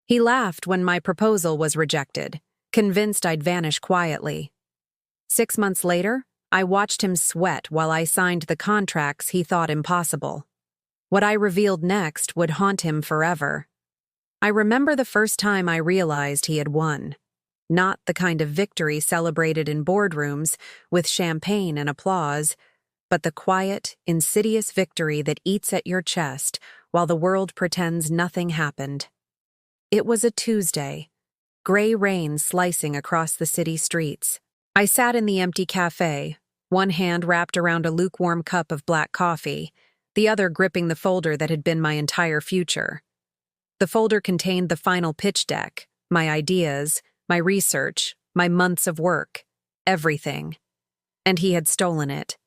He laughed when my proposal was rejected, convinced I'd vanish quietly. 6 months later, I watched him sweat while I signed the contracts he thought impossible. What I revealed next would haunt him forever. I remember the first time I realized he had won. Not the kind of victory celebrated in boardrooms with champagne and applause, but the quiet, insidious victory that eats at your chest while the world pretends nothing happened. It was a Tuesday, gray rain slicing across the city streets. I sat in the empty cafe, one hand wrapped around a lukewarm cup of black coffee, the other gripping the folder that had been my entire future. The folder contained the final pitch deck, my ideas, my research, my months of work, everything. And he had stolen it.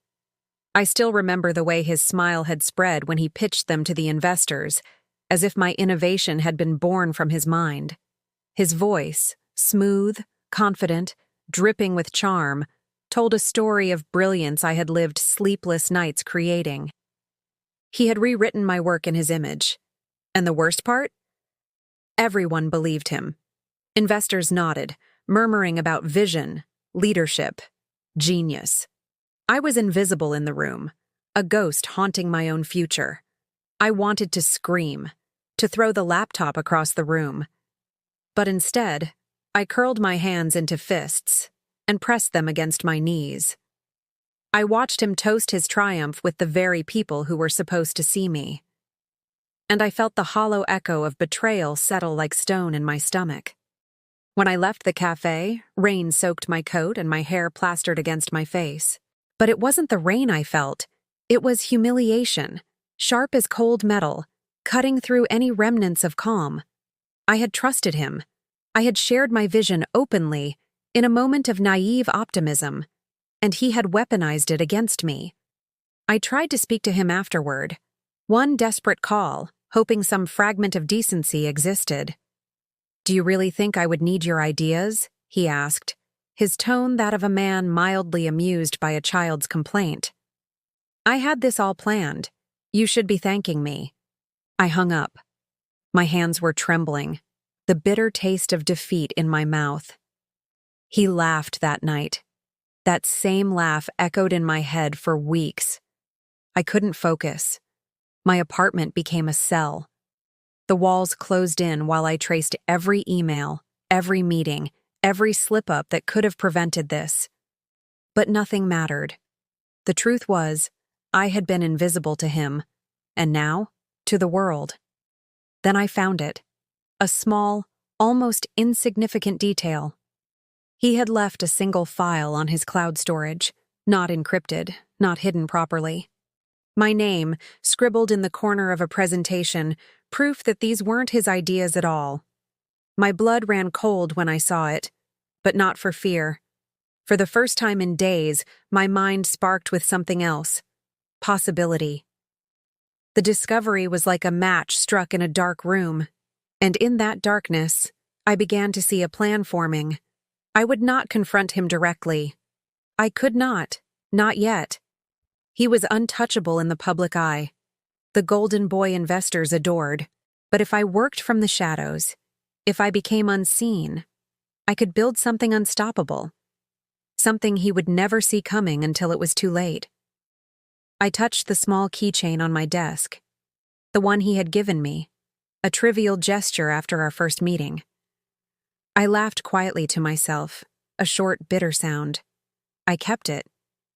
I still remember the way his smile had spread when he pitched them to the investors, as if my innovation had been born from his mind. His voice, smooth, confident, dripping with charm, told a story of brilliance I had lived sleepless nights creating. He had rewritten my work in his image. And the worst part? Everyone believed him. Investors nodded, murmuring about vision, leadership, genius. I was invisible in the room, a ghost haunting my own future. I wanted to scream, to throw the laptop across the room. But instead, I curled my hands into fists and pressed them against my knees. I watched him toast his triumph with the very people who were supposed to see me. And I felt the hollow echo of betrayal settle like stone in my stomach. When I left the cafe, rain soaked my coat and my hair plastered against my face. But it wasn't the rain I felt. It was humiliation, sharp as cold metal, cutting through any remnants of calm. I had trusted him. I had shared my vision openly, in a moment of naive optimism, and he had weaponized it against me. I tried to speak to him afterward. One desperate call, hoping some fragment of decency existed. "Do you really think I would need your ideas?" he asked, his tone that of a man mildly amused by a child's complaint. "I had this all planned. You should be thanking me." I hung up. My hands were trembling, the bitter taste of defeat in my mouth. He laughed that night. That same laugh echoed in my head for weeks. I couldn't focus. My apartment became a cell. The walls closed in while I traced every email, every meeting, every slip-up that could have prevented this. But nothing mattered. The truth was, I had been invisible to him, and now, to the world. Then I found it. A small, almost insignificant detail. He had left a single file on his cloud storage, not encrypted, not hidden properly. My name, scribbled in the corner of a presentation, proof that these weren't his ideas at all. My blood ran cold when I saw it, but not for fear. For the first time in days, my mind sparked with something else. Possibility. The discovery was like a match struck in a dark room, and in that darkness, I began to see a plan forming. I would not confront him directly. I could not yet. He was untouchable in the public eye. The golden boy investors adored. But if I worked from the shadows, if I became unseen, I could build something unstoppable. Something he would never see coming until it was too late. I touched the small keychain on my desk, the one he had given me, a trivial gesture after our first meeting. I laughed quietly to myself, a short, bitter sound. I kept it,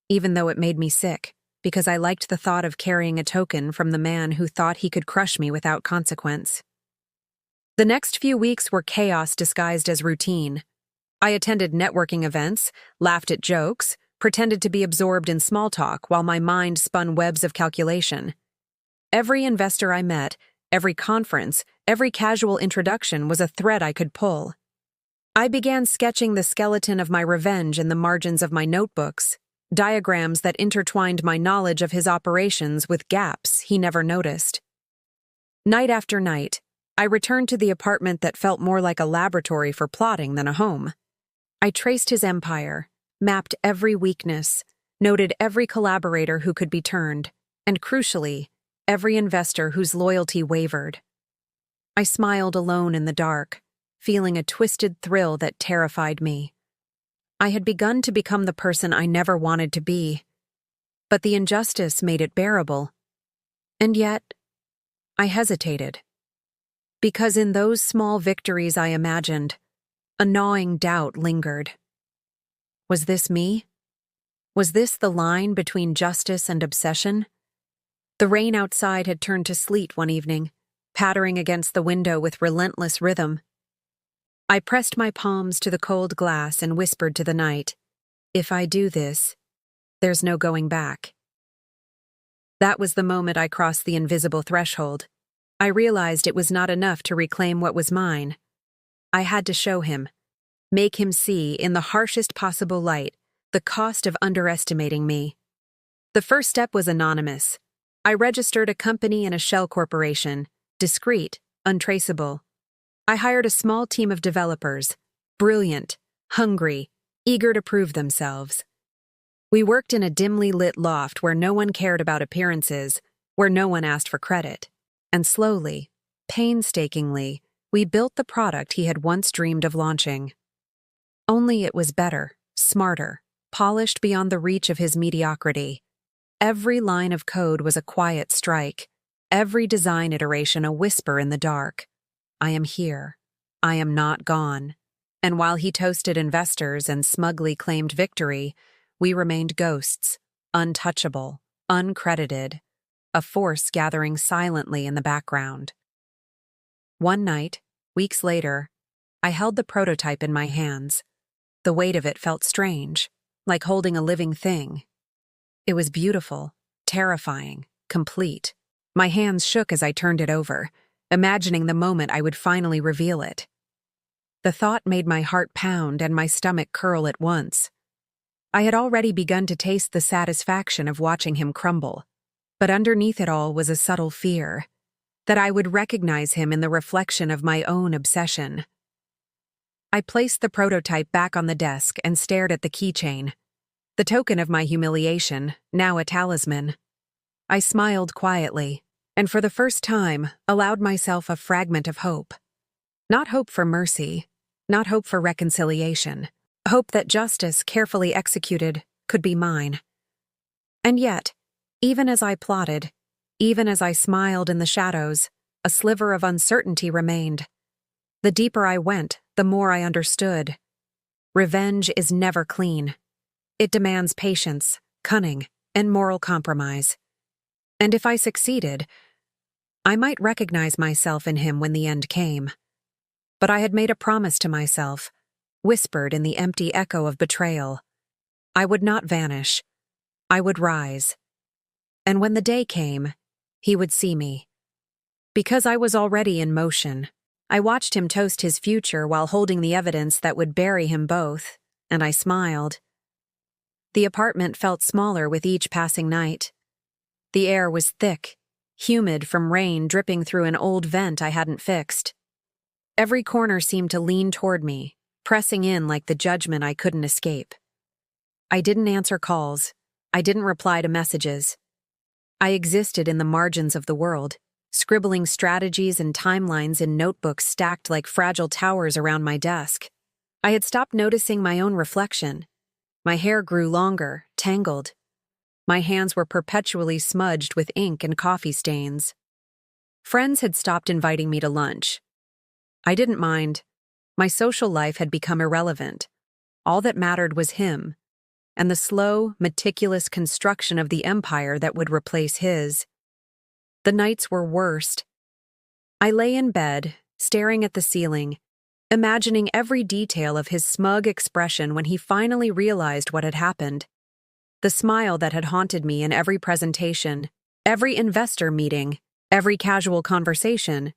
even though it made me sick, because I liked the thought of carrying a token from the man who thought he could crush me without consequence. The next few weeks were chaos disguised as routine. I attended networking events, laughed at jokes, pretended to be absorbed in small talk while my mind spun webs of calculation. Every investor I met, every conference, every casual introduction was a thread I could pull. I began sketching the skeleton of my revenge in the margins of my notebooks, diagrams that intertwined my knowledge of his operations with gaps he never noticed. Night after night, I returned to the apartment that felt more like a laboratory for plotting than a home. I traced his empire, mapped every weakness, noted every collaborator who could be turned, and crucially, every investor whose loyalty wavered. I smiled alone in the dark, feeling a twisted thrill that terrified me. I had begun to become the person I never wanted to be, but the injustice made it bearable. And yet, I hesitated. Because in those small victories I imagined, a gnawing doubt lingered. Was this me? Was this the line between justice and obsession? The rain outside had turned to sleet one evening, pattering against the window with relentless rhythm. I pressed my palms to the cold glass and whispered to the night, "If I do this, there's no going back." That was the moment I crossed the invisible threshold. I realized it was not enough to reclaim what was mine. I had to show him, make him see, in the harshest possible light, the cost of underestimating me. The first step was anonymous. I registered a company in a shell corporation, discreet, untraceable. I hired a small team of developers, brilliant, hungry, eager to prove themselves. We worked in a dimly lit loft where no one cared about appearances, where no one asked for credit. And slowly, painstakingly, we built the product he had once dreamed of launching. Only it was better, smarter, polished beyond the reach of his mediocrity. Every line of code was a quiet strike, every design iteration a whisper in the dark. I am here. I am not gone. And while he toasted investors and smugly claimed victory, we remained ghosts, untouchable, uncredited, a force gathering silently in the background. One night, weeks later, I held the prototype in my hands. The weight of it felt strange, like holding a living thing. It was beautiful, terrifying, complete. My hands shook as I turned it over, imagining the moment I would finally reveal it. The thought made my heart pound and my stomach curl at once. I had already begun to taste the satisfaction of watching him crumble, but underneath it all was a subtle fear that I would recognize him in the reflection of my own obsession. I placed the prototype back on the desk and stared at the keychain, the token of my humiliation, now a talisman. I smiled quietly, and for the first time allowed myself a fragment of hope. Not hope for mercy, not hope for reconciliation, hope that justice, carefully executed, could be mine. And yet, even as I plotted, even as I smiled in the shadows, a sliver of uncertainty remained. The deeper I went, the more I understood. Revenge is never clean. It demands patience, cunning, and moral compromise. And if I succeeded, I might recognize myself in him when the end came. But I had made a promise to myself, whispered in the empty echo of betrayal. I would not vanish. I would rise. And when the day came, he would see me. Because I was already in motion, I watched him toast his future while holding the evidence that would bury him both, and I smiled. The apartment felt smaller with each passing night. The air was thick, humid from rain dripping through an old vent I hadn't fixed. Every corner seemed to lean toward me, pressing in like the judgment I couldn't escape. I didn't answer calls. I didn't reply to messages. I existed in the margins of the world, scribbling strategies and timelines in notebooks stacked like fragile towers around my desk. I had stopped noticing my own reflection. My hair grew longer, tangled. My hands were perpetually smudged with ink and coffee stains. Friends had stopped inviting me to lunch. I didn't mind. My social life had become irrelevant. All that mattered was him, and the slow, meticulous construction of the empire that would replace his. The nights were worst. I lay in bed, staring at the ceiling, imagining every detail of his smug expression when he finally realized what had happened. The smile that had haunted me in every presentation, every investor meeting, every casual conversation.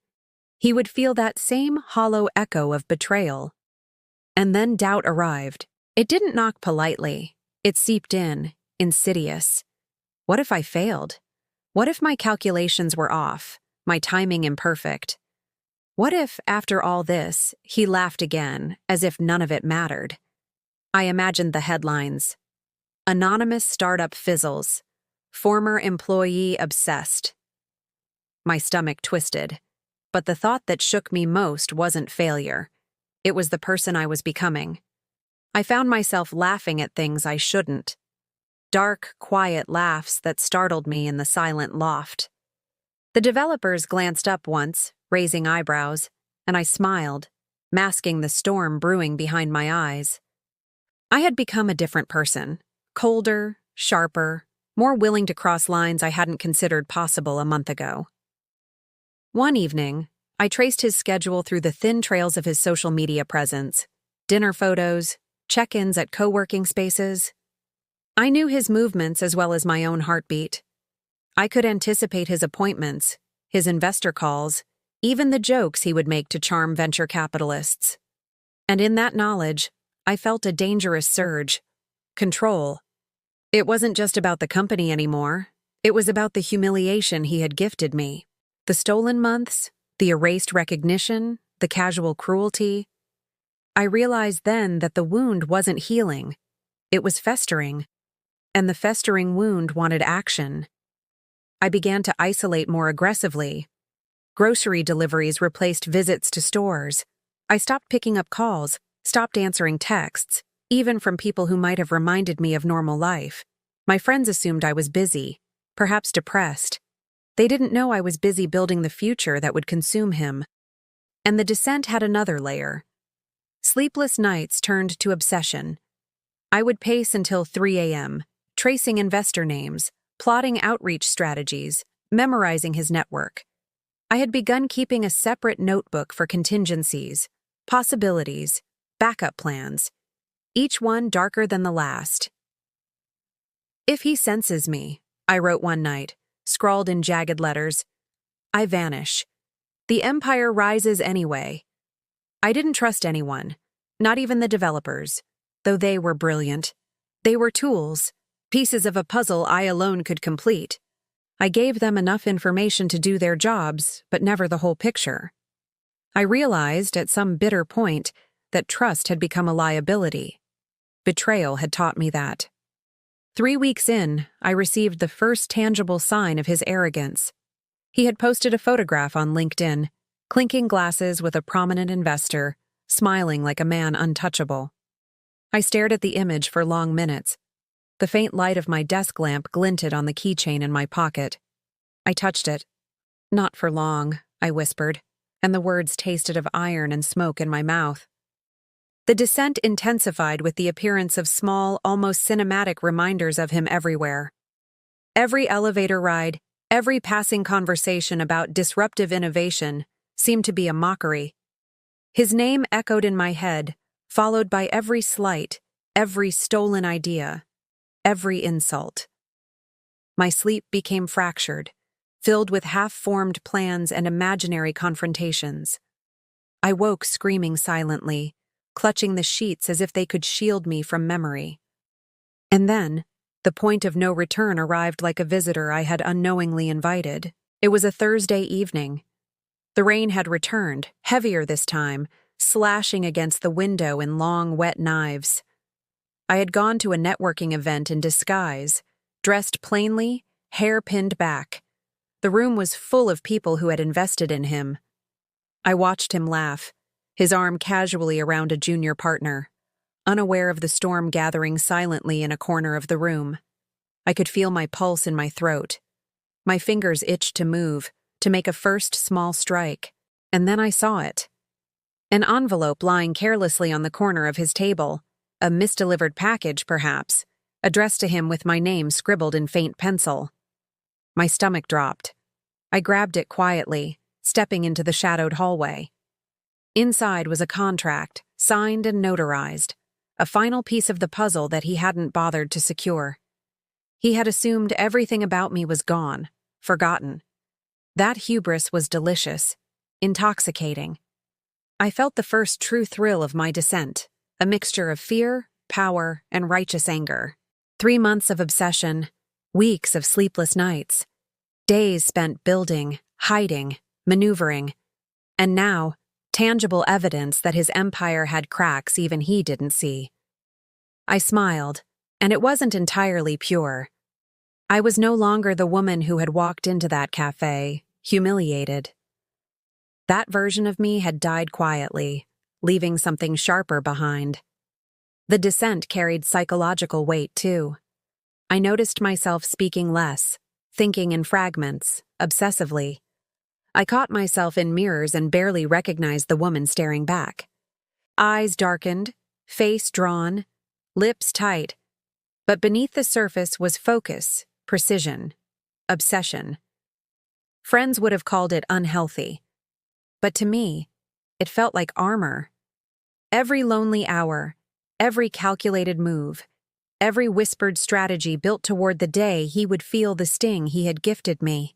He would feel that same hollow echo of betrayal. And then doubt arrived. It didn't knock politely. It seeped in, insidious. What if I failed? What if my calculations were off, my timing imperfect? What if, after all this, he laughed again, as if none of it mattered? I imagined the headlines. Anonymous startup fizzles. Former employee obsessed. My stomach twisted. But the thought that shook me most wasn't failure. It was the person I was becoming. I found myself laughing at things I shouldn't. Dark, quiet laughs that startled me in the silent loft. The developers glanced up once, raising eyebrows, and I smiled, masking the storm brewing behind my eyes. I had become a different person, colder, sharper, more willing to cross lines I hadn't considered possible a month ago. One evening, I traced his schedule through the thin trails of his social media presence, dinner photos, check-ins at co-working spaces. I knew his movements as well as my own heartbeat. I could anticipate his appointments, his investor calls, even the jokes he would make to charm venture capitalists. And in that knowledge, I felt a dangerous surge. Control. It wasn't just about the company anymore. It was about the humiliation he had gifted me. The stolen months, the erased recognition, the casual cruelty. I realized then that the wound wasn't healing. It was festering. And the festering wound wanted action. I began to isolate more aggressively. Grocery deliveries replaced visits to stores. I stopped picking up calls, stopped answering texts, even from people who might have reminded me of normal life. My friends assumed I was busy, perhaps depressed. They didn't know I was busy building the future that would consume him. And the descent had another layer. Sleepless nights turned to obsession. I would pace until 3 a.m., tracing investor names, plotting outreach strategies, memorizing his network. I had begun keeping a separate notebook for contingencies, possibilities, backup plans, each one darker than the last. If he senses me, I wrote one night, scrawled in jagged letters, I vanish. The empire rises anyway. I didn't trust anyone, not even the developers, though they were brilliant. They were tools, pieces of a puzzle I alone could complete. I gave them enough information to do their jobs, but never the whole picture. I realized at some bitter point that trust had become a liability. Betrayal had taught me that. 3 weeks in, I received the first tangible sign of his arrogance. He had posted a photograph on LinkedIn, clinking glasses with a prominent investor, smiling like a man untouchable. I stared at the image for long minutes. The faint light of my desk lamp glinted on the keychain in my pocket. I touched it. Not for long, I whispered, and the words tasted of iron and smoke in my mouth. The descent intensified with the appearance of small, almost cinematic reminders of him everywhere. Every elevator ride, every passing conversation about disruptive innovation seemed to be a mockery. His name echoed in my head, followed by every slight, every stolen idea, every insult. My sleep became fractured, filled with half-formed plans and imaginary confrontations. I woke screaming silently, clutching the sheets as if they could shield me from memory. And then, the point of no return arrived like a visitor I had unknowingly invited. It was a Thursday evening. The rain had returned, heavier this time, slashing against the window in long, wet knives. I had gone to a networking event in disguise, dressed plainly, hair pinned back. The room was full of people who had invested in him. I watched him laugh, his arm casually around a junior partner, unaware of the storm gathering silently in a corner of the room. I could feel my pulse in my throat. My fingers itched to move, to make a first small strike, and then I saw it. An envelope lying carelessly on the corner of his table, a misdelivered package, perhaps, addressed to him with my name scribbled in faint pencil. My stomach dropped. I grabbed it quietly, stepping into the shadowed hallway. Inside was a contract, signed and notarized, a final piece of the puzzle that he hadn't bothered to secure. He had assumed everything about me was gone, forgotten. That hubris was delicious, intoxicating. I felt the first true thrill of my descent, a mixture of fear, power, and righteous anger. 3 months of obsession, weeks of sleepless nights, days spent building, hiding, maneuvering, and now, tangible evidence that his empire had cracks even he didn't see. I smiled, and it wasn't entirely pure. I was no longer the woman who had walked into that cafe, humiliated. That version of me had died quietly, leaving something sharper behind. The dissent carried psychological weight, too. I noticed myself speaking less, thinking in fragments, obsessively. I caught myself in mirrors and barely recognized the woman staring back. Eyes darkened, face drawn, lips tight, but beneath the surface was focus, precision, obsession. Friends would have called it unhealthy, but to me, it felt like armor. Every lonely hour, every calculated move, every whispered strategy built toward the day he would feel the sting he had gifted me.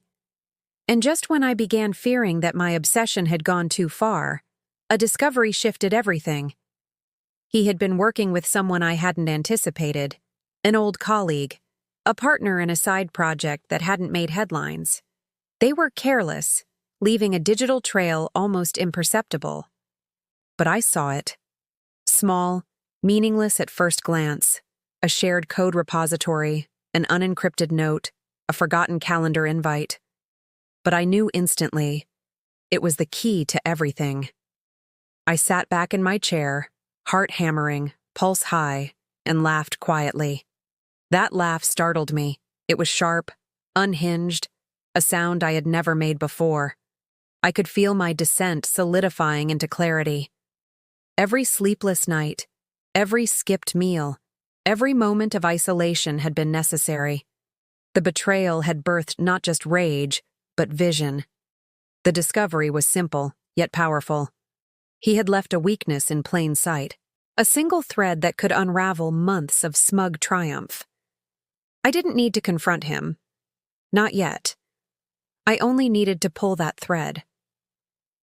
And just when I began fearing that my obsession had gone too far, a discovery shifted everything. He had been working with someone I hadn't anticipated, an old colleague, a partner in a side project that hadn't made headlines. They were careless, leaving a digital trail almost imperceptible. But I saw it. Small, meaningless at first glance, a shared code repository, an unencrypted note, a forgotten calendar invite. But I knew instantly, it was the key to everything. I sat back in my chair, heart hammering, pulse high, and laughed quietly. That laugh startled me. It was sharp, unhinged, a sound I had never made before. I could feel my descent solidifying into clarity. Every sleepless night, every skipped meal, every moment of isolation had been necessary. The betrayal had birthed not just rage, but vision. The discovery was simple, yet powerful. He had left a weakness in plain sight, a single thread that could unravel months of smug triumph. I didn't need to confront him. Not yet. I only needed to pull that thread.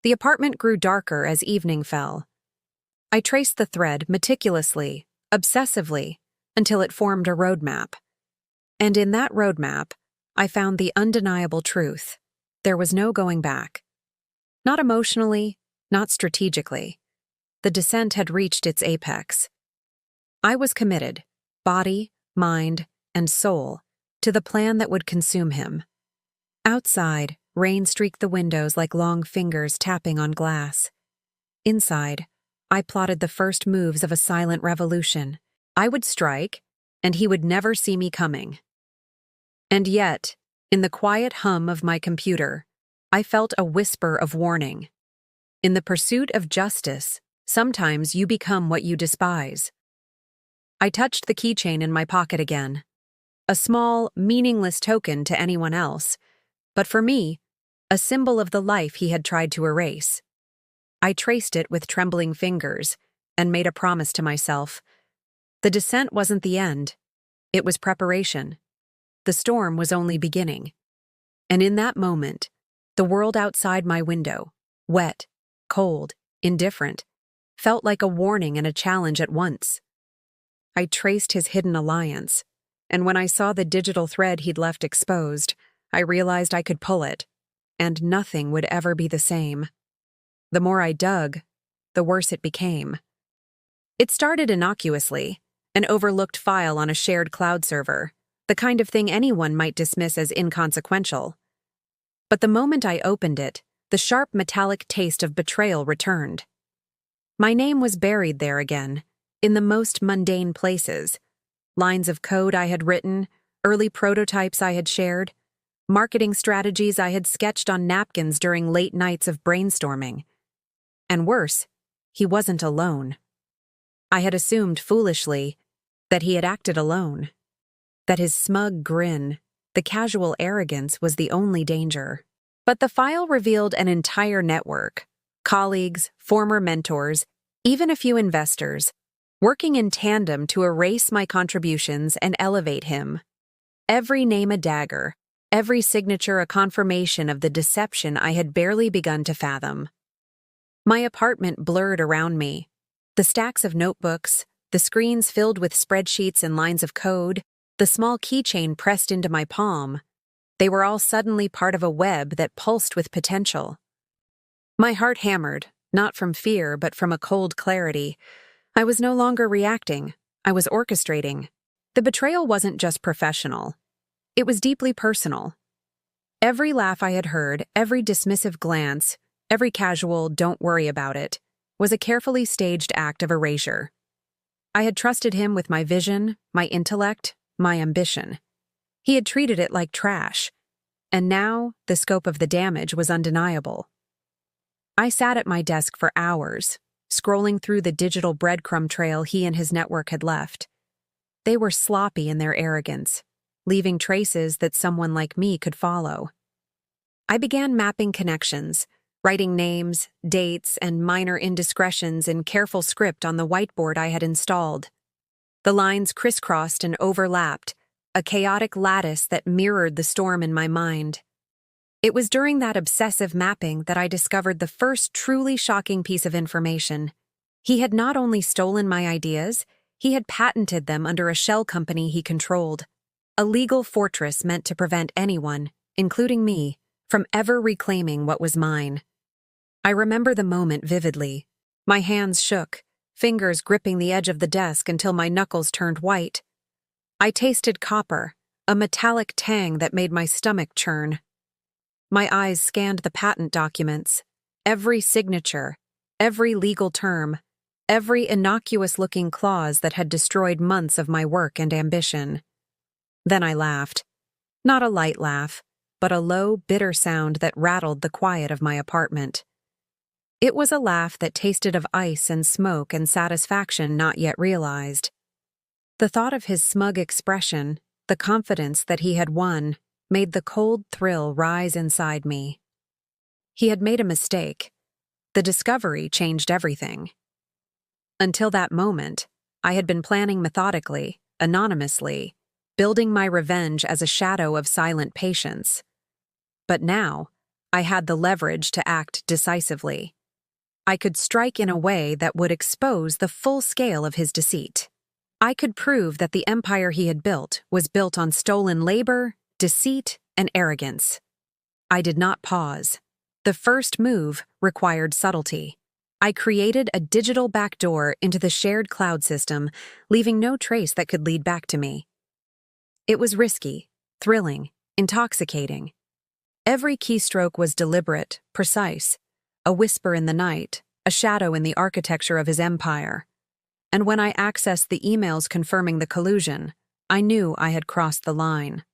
The apartment grew darker as evening fell. I traced the thread meticulously, obsessively, until it formed a roadmap. And in that roadmap, I found the undeniable truth. There was no going back. Not emotionally, not strategically. The descent had reached its apex. I was committed, body, mind, and soul, to the plan that would consume him. Outside, rain streaked the windows like long fingers tapping on glass. Inside, I plotted the first moves of a silent revolution. I would strike, and he would never see me coming. And yet, in the quiet hum of my computer, I felt a whisper of warning. In the pursuit of justice, sometimes you become what you despise. I touched the keychain in my pocket again. A small, meaningless token to anyone else, but for me, a symbol of the life he had tried to erase. I traced it with trembling fingers and made a promise to myself. The descent wasn't the end. It was preparation. The storm was only beginning. And in that moment, the world outside my window, wet, cold, indifferent, felt like a warning and a challenge at once. I traced his hidden alliance, and when I saw the digital thread he'd left exposed, I realized I could pull it, and nothing would ever be the same. The more I dug, the worse it became. It started innocuously, an overlooked file on a shared cloud server, the kind of thing anyone might dismiss as inconsequential. But the moment I opened it, the sharp metallic taste of betrayal returned. My name was buried there again, in the most mundane places. Lines of code I had written, early prototypes I had shared, marketing strategies I had sketched on napkins during late nights of brainstorming. And worse, he wasn't alone. I had assumed foolishly that he had acted alone, that his smug grin, the casual arrogance was the only danger. But the file revealed an entire network, colleagues, former mentors, even a few investors, working in tandem to erase my contributions and elevate him. Every name a dagger, every signature a confirmation of the deception I had barely begun to fathom. My apartment blurred around me. The stacks of notebooks, the screens filled with spreadsheets and lines of code, the small keychain pressed into my palm. They were all suddenly part of a web that pulsed with potential. My heart hammered, not from fear but from a cold clarity. I was no longer reacting. I was orchestrating. The betrayal wasn't just professional. It was deeply personal. Every laugh I had heard, every dismissive glance, Every casual "don't worry about it" was a carefully staged act of erasure. I had trusted him with my vision, my intellect, my ambition. He had treated it like trash, and now the scope of the damage was undeniable. I sat at my desk for hours, scrolling through the digital breadcrumb trail he and his network had left. They were sloppy in their arrogance, leaving traces that someone like me could follow. I began mapping connections, writing names, dates, and minor indiscretions in careful script on the whiteboard I had installed. The lines crisscrossed and overlapped, a chaotic lattice that mirrored the storm in my mind. It was during that obsessive mapping that I discovered the first truly shocking piece of information. He had not only stolen my ideas, he had patented them under a shell company he controlled, a legal fortress meant to prevent anyone, including me, from ever reclaiming what was mine. I remember the moment vividly. My hands shook, fingers gripping the edge of the desk until my knuckles turned white. I tasted copper, a metallic tang that made my stomach churn. My eyes scanned the patent documents, every signature, every legal term, every innocuous-looking clause that had destroyed months of my work and ambition. Then I laughed. Not a light laugh, but a low, bitter sound that rattled the quiet of my apartment. It was a laugh that tasted of ice and smoke and satisfaction not yet realized. The thought of his smug expression, the confidence that he had won, made the cold thrill rise inside me. He had made a mistake. The discovery changed everything. Until that moment, I had been planning methodically, anonymously, building my revenge as a shadow of silent patience. But now, I had the leverage to act decisively. I could strike in a way that would expose the full scale of his deceit. I could prove that the empire he had built was built on stolen labor, deceit, and arrogance. I did not pause. The first move required subtlety. I created a digital backdoor into the shared cloud system, leaving no trace that could lead back to me. It was risky, thrilling, intoxicating. Every keystroke was deliberate, precise, a whisper in the night, a shadow in the architecture of his empire. And when I accessed the emails confirming the collusion, I knew I had crossed the line.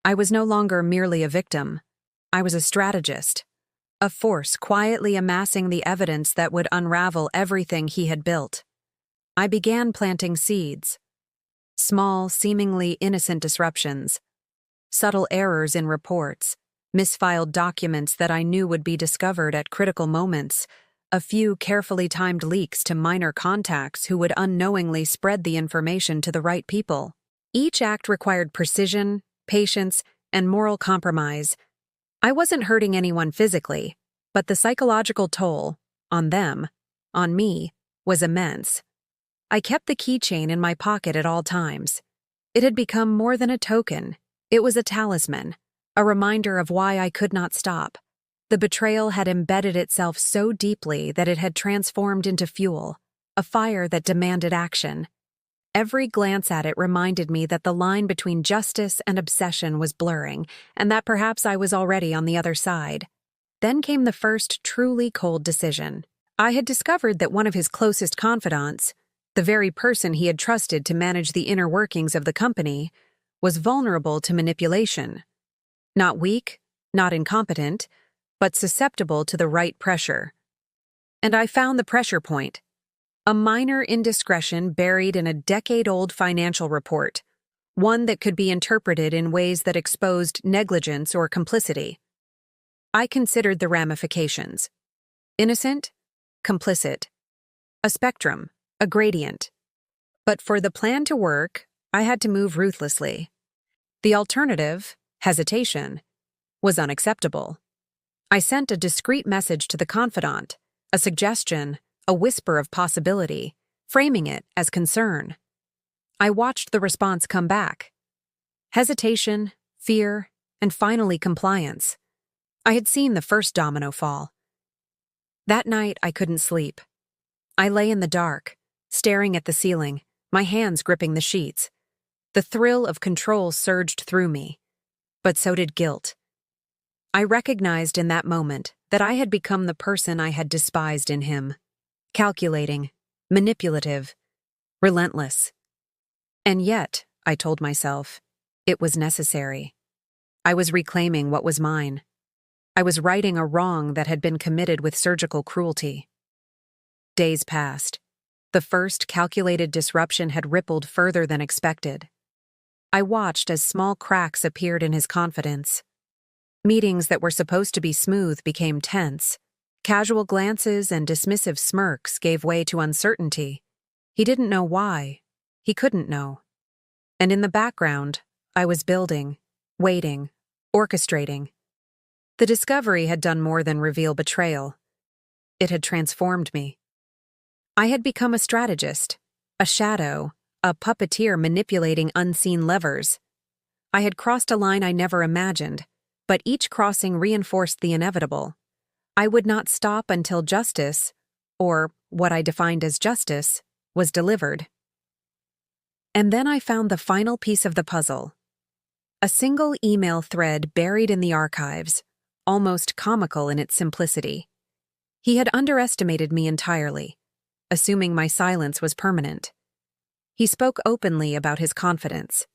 I was no longer merely a victim. I was a strategist, a force quietly amassing the evidence that would unravel everything he had built. I began planting seeds. Small, seemingly innocent disruptions, subtle errors in reports, misfiled documents that I knew would be discovered at critical moments, a few carefully timed leaks to minor contacts who would unknowingly spread the information to the right people. Each act required precision, patience, and moral compromise. I wasn't hurting anyone physically, but the psychological toll, on them, on me, was immense. I kept the keychain in my pocket at all times. It had become more than a token. It was a talisman, a reminder of why I could not stop. The betrayal had embedded itself so deeply that it had transformed into fuel, a fire that demanded action. Every glance at it reminded me that the line between justice and obsession was blurring, and that perhaps I was already on the other side. Then came the first truly cold decision. I had discovered that one of his closest confidants, the very person he had trusted to manage the inner workings of the company, was vulnerable to manipulation. Not weak, not incompetent, but susceptible to the right pressure. And I found the pressure point. A minor indiscretion buried in a decade-old financial report, one that could be interpreted in ways that exposed negligence or complicity. I considered the ramifications. Innocent, complicit. A spectrum, a gradient. But for the plan to work, I had to move ruthlessly. The alternative, hesitation, was unacceptable. I sent a discreet message to the confidant, a suggestion, a whisper of possibility, framing it as concern. I watched the response come back. Hesitation, fear, and finally compliance. I had seen the first domino fall. That night, I couldn't sleep. I lay in the dark, staring at the ceiling, my hands gripping the sheets. The thrill of control surged through me, but so did guilt. I recognized in that moment that I had become the person I had despised in him. Calculating, manipulative, relentless. And yet, I told myself, it was necessary. I was reclaiming what was mine. I was righting a wrong that had been committed with surgical cruelty. Days passed. The first calculated disruption had rippled further than expected. I watched as small cracks appeared in his confidence. Meetings that were supposed to be smooth became tense. Casual glances and dismissive smirks gave way to uncertainty. He didn't know why. He couldn't know. And in the background, I was building, waiting, orchestrating. The discovery had done more than reveal betrayal. It had transformed me. I had become a strategist, a shadow, a puppeteer manipulating unseen levers. I had crossed a line I never imagined, but each crossing reinforced the inevitable. I would not stop until justice, or what I defined as justice, was delivered. And then I found the final piece of the puzzle. A single email thread buried in the archives, almost comical in its simplicity. He had underestimated me entirely, assuming my silence was permanent. He spoke openly about his confidence,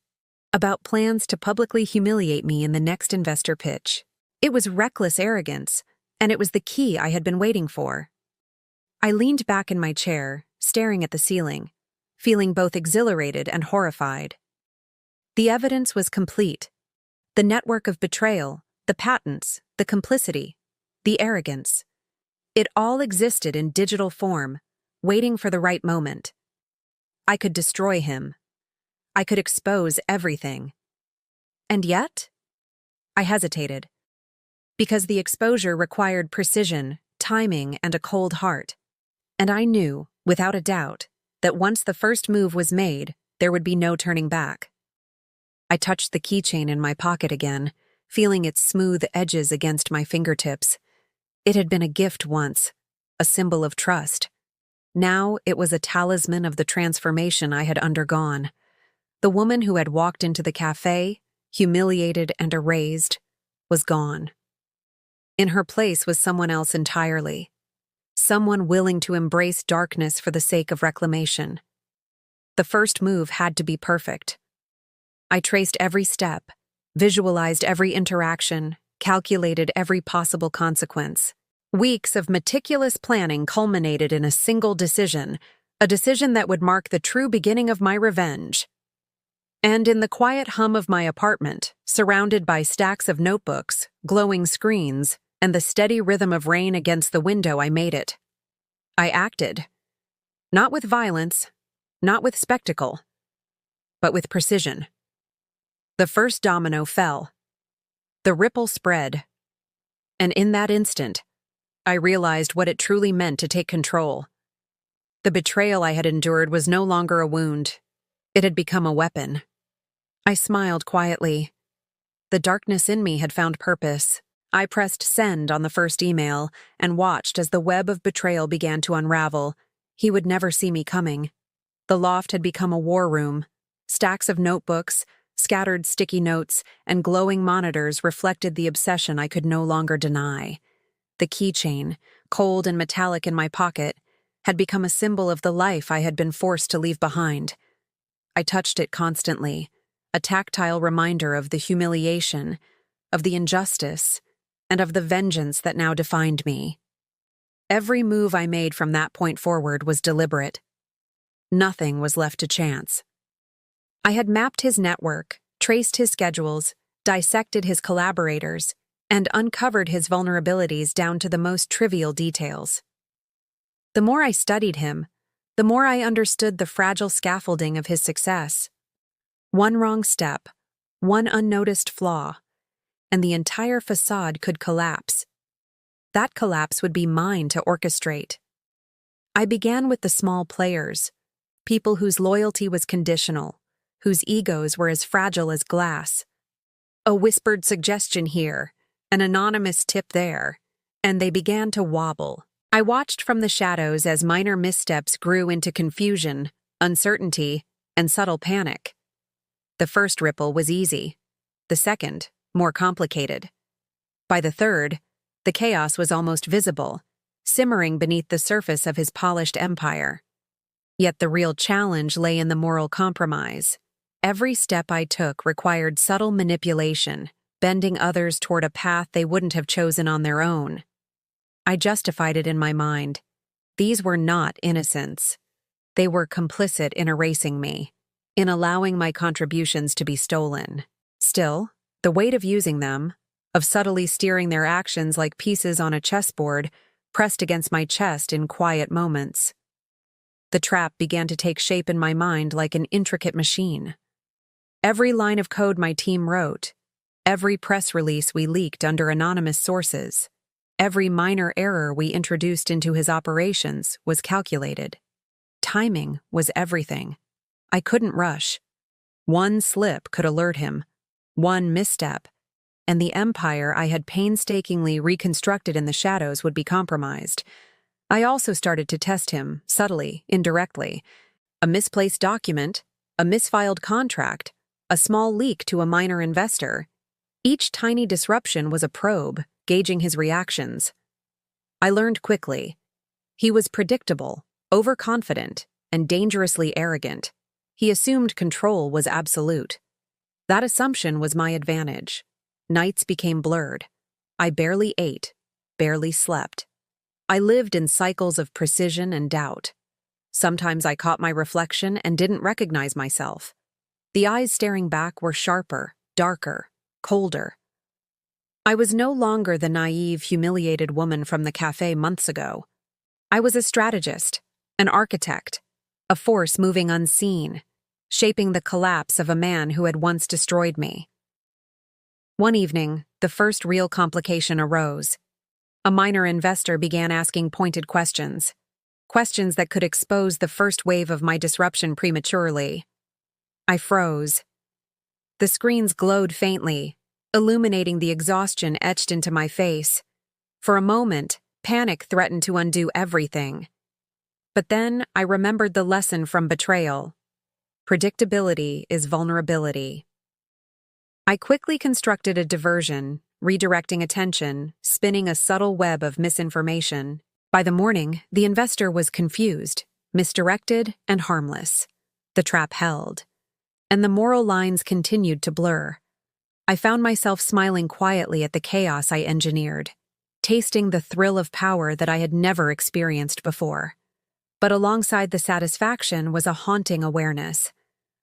about plans to publicly humiliate me in the next investor pitch. It was reckless arrogance, and it was the key I had been waiting for. I leaned back in my chair, staring at the ceiling, feeling both exhilarated and horrified. The evidence was complete. The network of betrayal, the patents, the complicity, the arrogance. It all existed in digital form, waiting for the right moment. I could destroy him. I could expose everything. And yet, I hesitated, because the exposure required precision, timing, and a cold heart. And I knew, without a doubt, that once the first move was made, there would be no turning back. I touched the keychain in my pocket again, feeling its smooth edges against my fingertips. It had been a gift once, a symbol of trust. Now it was a talisman of the transformation I had undergone. The woman who had walked into the cafe, humiliated and erased, was gone. In her place was someone else entirely. Someone willing to embrace darkness for the sake of reclamation. The first move had to be perfect. I traced every step, visualized every interaction, calculated every possible consequence. Weeks of meticulous planning culminated in a single decision, a decision that would mark the true beginning of my revenge. And in the quiet hum of my apartment, surrounded by stacks of notebooks, glowing screens, and the steady rhythm of rain against the window, I made it. I acted. Not with violence, not with spectacle, but with precision. The first domino fell. The ripple spread. And in that instant, I realized what it truly meant to take control. The betrayal I had endured was no longer a wound. It had become a weapon. I smiled quietly. The darkness in me had found purpose. I pressed send on the first email and watched as the web of betrayal began to unravel. He would never see me coming. The loft had become a war room. Stacks of notebooks, scattered sticky notes, and glowing monitors reflected the obsession I could no longer deny. The keychain, cold and metallic in my pocket, had become a symbol of the life I had been forced to leave behind. I touched it constantly, a tactile reminder of the humiliation, of the injustice, and of the vengeance that now defined me. Every move I made from that point forward was deliberate. Nothing was left to chance. I had mapped his network, traced his schedules, dissected his collaborators, and uncovered his vulnerabilities down to the most trivial details. The more I studied him, the more I understood the fragile scaffolding of his success. One wrong step, one unnoticed flaw, and the entire facade could collapse. That collapse would be mine to orchestrate. I began with the small players, people whose loyalty was conditional, whose egos were as fragile as glass. A whispered suggestion here, an anonymous tip there, and they began to wobble. I watched from the shadows as minor missteps grew into confusion, uncertainty, and subtle panic. The first ripple was easy. The second, more complicated. By the third, The chaos was almost visible, simmering beneath the surface of his polished empire. Yet the real challenge lay in the moral compromise. Every step I took required subtle manipulation, bending others toward a path they wouldn't have chosen on their own. I justified it in my mind. These were not innocents. They were complicit in erasing me, in allowing my contributions to be stolen. Still, the weight of using them, of subtly steering their actions like pieces on a chessboard, pressed against my chest in quiet moments. The trap began to take shape in my mind like an intricate machine. Every line of code my team wrote, every press release we leaked under anonymous sources, every minor error we introduced into his operations was calculated. Timing was everything. I couldn't rush. One slip could alert him, one misstep, and the empire I had painstakingly reconstructed in the shadows would be compromised. I also started to test him, subtly, indirectly. A misplaced document, a misfiled contract, a small leak to a minor investor. Each tiny disruption was a probe, gauging his reactions. I learned quickly. He was predictable, overconfident, and dangerously arrogant. He assumed control was absolute. That assumption was my advantage. Nights became blurred. I barely ate, barely slept. I lived in cycles of precision and doubt. Sometimes I caught my reflection and didn't recognize myself. The eyes staring back were sharper, darker, colder. I was no longer the naive, humiliated woman from the cafe months ago. I was a strategist, an architect, a force moving unseen, shaping the collapse of a man who had once destroyed me. One evening, the first real complication arose. A minor investor began asking pointed questions, questions that could expose the first wave of my disruption prematurely. I froze. The screens glowed faintly, illuminating the exhaustion etched into my face. For a moment, panic threatened to undo everything. But then I remembered the lesson from Betrayal. Predictability is vulnerability. I quickly constructed a diversion, redirecting attention, spinning a subtle web of misinformation. By the morning, the investor was confused, misdirected, and harmless. The trap held. And the moral lines continued to blur. I found myself smiling quietly at the chaos I engineered, tasting the thrill of power that I had never experienced before. But alongside the satisfaction was a haunting awareness.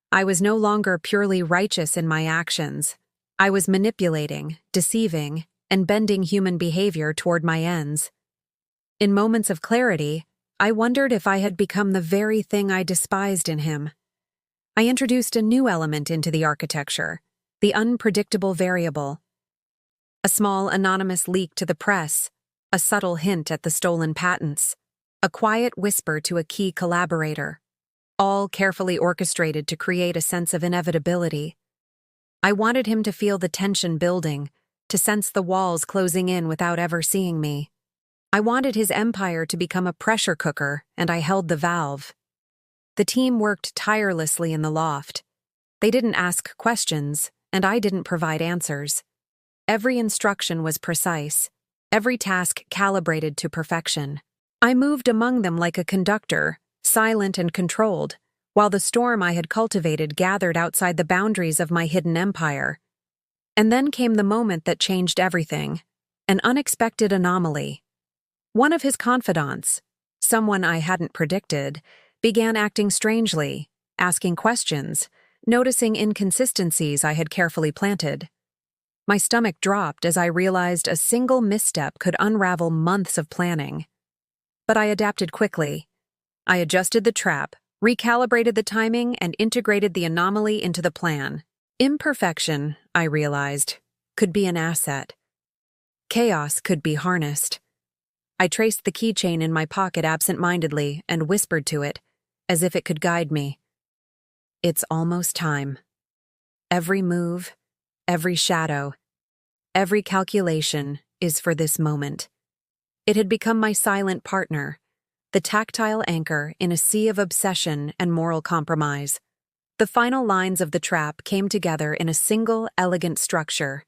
I was no longer purely righteous in my actions. I was manipulating, deceiving, and bending human behavior toward my ends. In moments of clarity, I wondered if I had become the very thing I despised in him. I introduced a new element into the architecture, the unpredictable variable. A small anonymous leak to the press, a subtle hint at the stolen patents, a quiet whisper to a key collaborator, all carefully orchestrated to create a sense of inevitability. I wanted him to feel the tension building, to sense the walls closing in without ever seeing me. I wanted his empire to become a pressure cooker, and I held the valve. The team worked tirelessly in the loft. They didn't ask questions, and I didn't provide answers. Every instruction was precise, every task calibrated to perfection. I moved among them like a conductor, silent and controlled, while the storm I had cultivated gathered outside the boundaries of my hidden empire. And then came the moment that changed everything, an unexpected anomaly. One of his confidants, someone I hadn't predicted, began acting strangely, asking questions, noticing inconsistencies I had carefully planted. My stomach dropped as I realized a single misstep could unravel months of planning. But I adapted quickly. I adjusted the trap, recalibrated the timing, and integrated the anomaly into the plan. Imperfection, I realized, could be an asset. Chaos could be harnessed. I traced the keychain in my pocket absent-mindedly and whispered to it, as if it could guide me. It's almost time. Every move, every shadow, every calculation is for this moment. It had become my silent partner, the tactile anchor in a sea of obsession and moral compromise. The final lines of the trap came together in a single, elegant structure.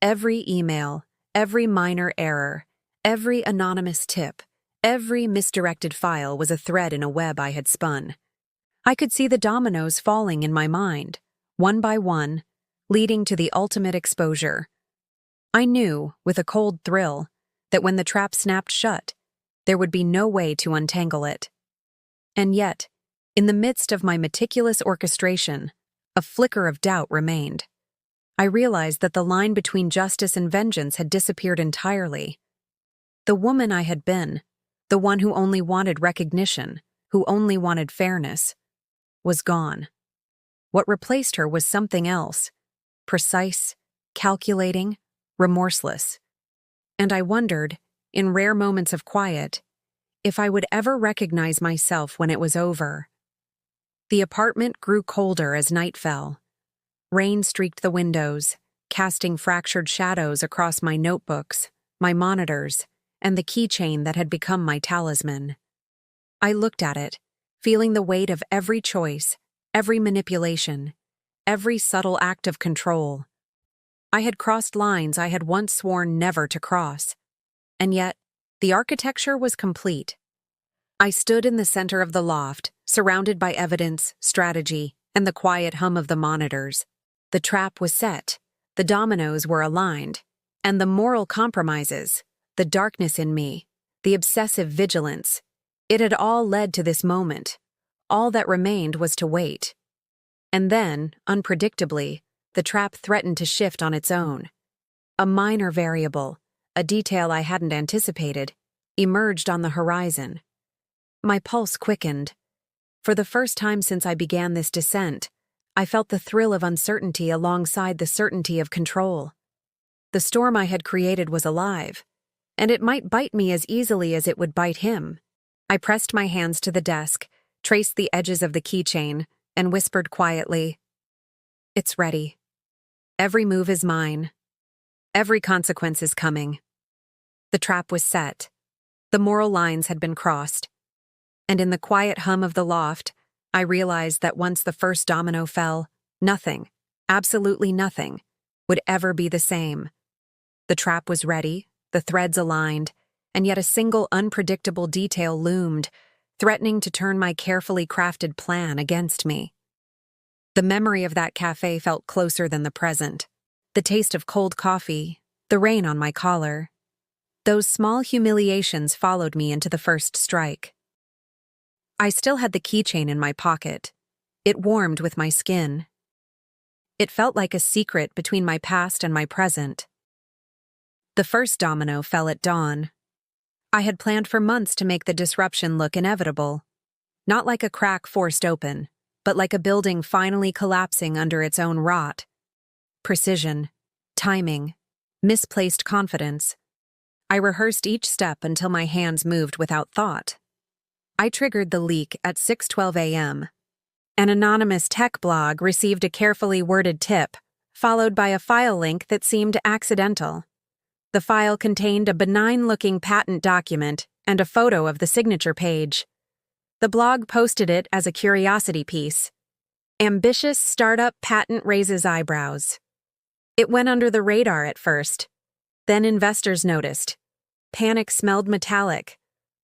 Every email, every minor error, Every anonymous tip, every misdirected file was a thread in a web I had spun. I could see the dominoes falling in my mind, one by one, leading to the ultimate exposure. I knew, with a cold thrill, that when the trap snapped shut, there would be no way to untangle it. And yet, in the midst of my meticulous orchestration, a flicker of doubt remained. I realized that the line between justice and vengeance had disappeared entirely. The woman I had been, the one who only wanted recognition, who only wanted fairness, was gone. What replaced her was something else, precise, calculating, remorseless. And I wondered, in rare moments of quiet, if I would ever recognize myself when it was over. The apartment grew colder as night fell. Rain streaked the windows, casting fractured shadows across my notebooks, my monitors, and the keychain that had become my talisman. I looked at it, feeling the weight of every choice, every manipulation, every subtle act of control. I had crossed lines I had once sworn never to cross, and yet the architecture was complete. I stood in the center of the loft, surrounded by evidence, strategy, and the quiet hum of the monitors. The trap was set, the dominoes were aligned, and the moral compromises, the darkness in me, the obsessive vigilance, it had all led to this moment. All that remained was to wait. And then, unpredictably, the trap threatened to shift on its own. A minor variable, a detail I hadn't anticipated, emerged on the horizon. My pulse quickened. For the first time since I began this descent, I felt the thrill of uncertainty alongside the certainty of control. The storm I had created was alive, and it might bite me as easily as it would bite him. I pressed my hands to the desk, traced the edges of the keychain, and whispered quietly, "It's ready. Every move is mine. Every consequence is coming." The trap was set. The moral lines had been crossed. And in the quiet hum of the loft, I realized that once the first domino fell, nothing, absolutely nothing, would ever be the same. The trap was ready, the threads aligned, and yet a single unpredictable detail loomed, threatening to turn my carefully crafted plan against me. The memory of that cafe felt closer than the present. The taste of cold coffee, the rain on my collar. Those small humiliations followed me into the first strike. I still had the keychain in my pocket. It warmed with my skin. It felt like a secret between my past and my present. The first domino fell at dawn. I had planned for months to make the disruption look inevitable. Not like a crack forced open, but like a building finally collapsing under its own rot. Precision, timing, misplaced confidence. I rehearsed each step until my hands moved without thought. I triggered the leak at 6:12 a.m. An anonymous tech blog received a carefully worded tip, followed by a file link that seemed accidental. The file contained a benign-looking patent document and a photo of the signature page. The blog posted it as a curiosity piece. Ambitious startup patent raises eyebrows. It went under the radar at first. Then investors noticed. Panic smelled metallic.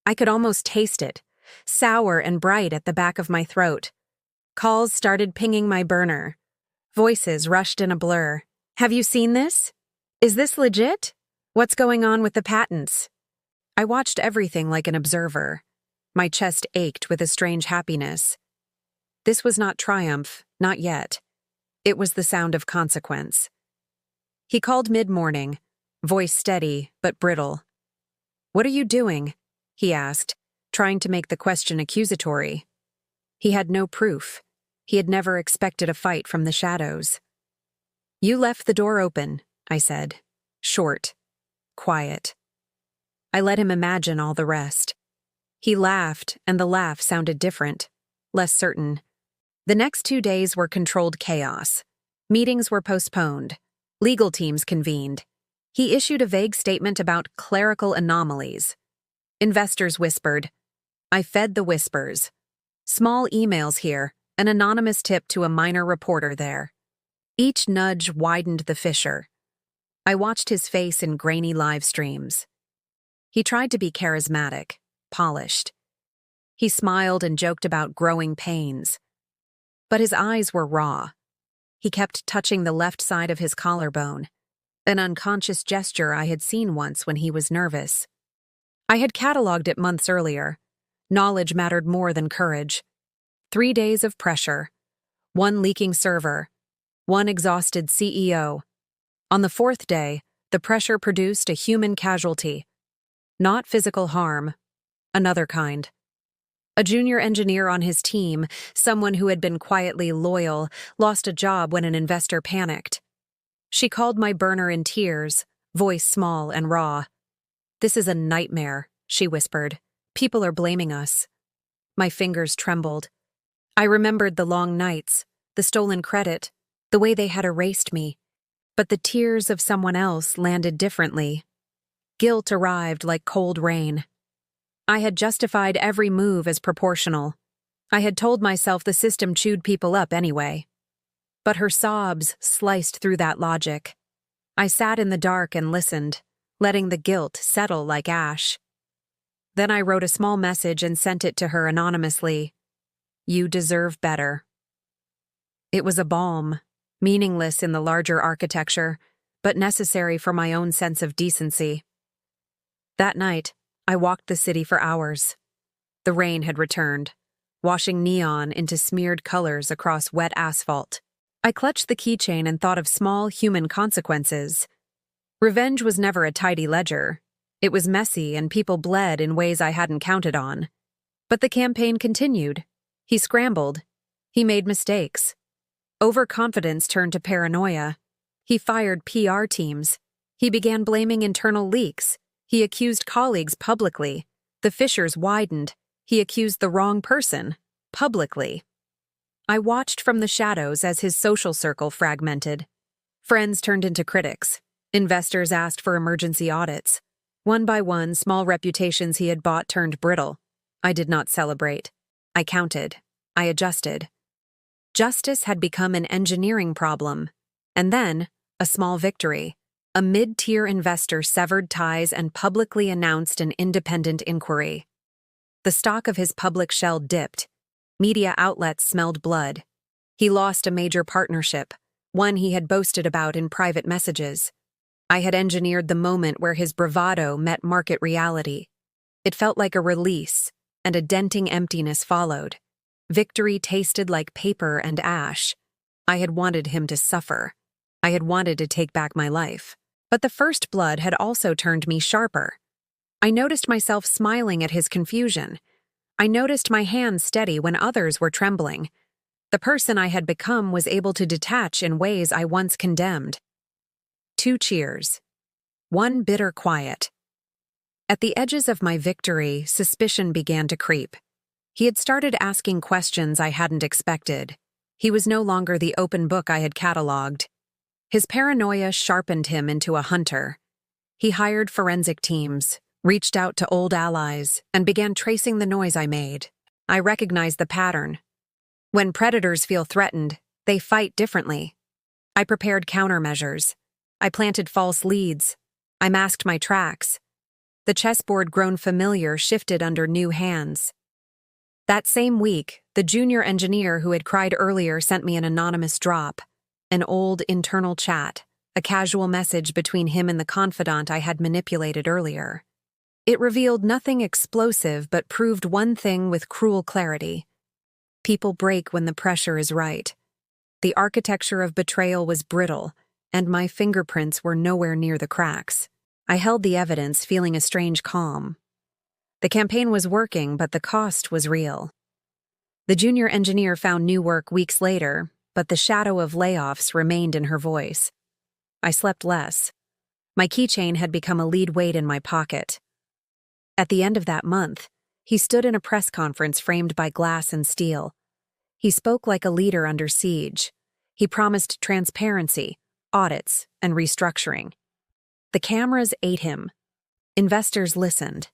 I could almost taste it. Sour and bright at the back of my throat. Calls started pinging my burner. Voices rushed in a blur. "Have you seen this? Is this legit? What's going on with the patents?" I watched everything like an observer. My chest ached with a strange happiness. This was not triumph, not yet. It was the sound of consequence. He called mid-morning, voice steady but brittle. "What are you doing?" he asked, trying to make the question accusatory. He had no proof. He had never expected a fight from the shadows. "You left the door open," I said. Short. Quiet. I let him imagine all the rest. He laughed, and the laugh sounded different, less certain. The next 2 days were controlled chaos. Meetings were postponed. Legal teams convened. He issued a vague statement about clerical anomalies. Investors whispered. I fed the whispers. Small emails here, an anonymous tip to a minor reporter there. Each nudge widened the fissure. I watched his face in grainy live streams. He tried to be charismatic, polished. He smiled and joked about growing pains. But his eyes were raw. He kept touching the left side of his collarbone, an unconscious gesture I had seen once when he was nervous. I had cataloged it months earlier. Knowledge mattered more than courage. 3 days of pressure. 1 leaking server. 1 exhausted CEO. On the 4th day, the pressure produced a human casualty. Not physical harm. Another kind. A junior engineer on his team, someone who had been quietly loyal, lost a job when an investor panicked. She called my burner in tears, voice small and raw. "This is a nightmare," she whispered. "People are blaming us." My fingers trembled. I remembered the long nights, the stolen credit, the way they had erased me. But the tears of someone else landed differently. Guilt arrived like cold rain. I had justified every move as proportional. I had told myself the system chewed people up anyway. But her sobs sliced through that logic. I sat in the dark and listened, letting the guilt settle like ash. Then I wrote a small message and sent it to her anonymously. "You deserve better." It was a balm, meaningless in the larger architecture, but necessary for my own sense of decency. That night, I walked the city for hours. The rain had returned, washing neon into smeared colors across wet asphalt. I clutched the keychain and thought of small human consequences. Revenge was never a tidy ledger. It was messy and people bled in ways I hadn't counted on. But the campaign continued. He scrambled. He made mistakes. Overconfidence turned to paranoia. He fired PR teams. He began blaming internal leaks. He accused colleagues publicly. The fissures widened. He accused the wrong person, publicly. I watched from the shadows as his social circle fragmented. Friends turned into critics. Investors asked for emergency audits. One by one, small reputations he had bought turned brittle. I did not celebrate. I counted. I adjusted. Justice had become an engineering problem. And then, a small victory. A mid-tier investor severed ties and publicly announced an independent inquiry. The stock of his public shell dipped. Media outlets smelled blood. He lost a major partnership, one he had boasted about in private messages. I had engineered the moment where his bravado met market reality. It felt like a release, and a denting emptiness followed. Victory tasted like paper and ash. I had wanted him to suffer. I had wanted to take back my life. But the first blood had also turned me sharper. I noticed myself smiling at his confusion. I noticed my hands steady when others were trembling. The person I had become was able to detach in ways I once condemned. 2 cheers. 1 bitter quiet. At the edges of my victory, suspicion began to creep. He had started asking questions I hadn't expected. He was no longer the open book I had cataloged. His paranoia sharpened him into a hunter. He hired forensic teams, reached out to old allies, and began tracing the noise I made. I recognized the pattern. When predators feel threatened, they fight differently. I prepared countermeasures. I planted false leads. I masked my tracks. The chessboard grown familiar shifted under new hands. That same week, the junior engineer who had cried earlier sent me an anonymous drop. An old internal chat, a casual message between him and the confidant I had manipulated earlier. It revealed nothing explosive but proved one thing with cruel clarity. People break when the pressure is right. The architecture of betrayal was brittle, and my fingerprints were nowhere near the cracks. I held the evidence, feeling a strange calm. The campaign was working, but the cost was real. The junior engineer found new work weeks later, but the shadow of layoffs remained in her voice. I slept less. My keychain had become a lead weight in my pocket. At the end of that month, he stood in a press conference framed by glass and steel. He spoke like a leader under siege. He promised transparency, audits, and restructuring. The cameras ate him. Investors listened.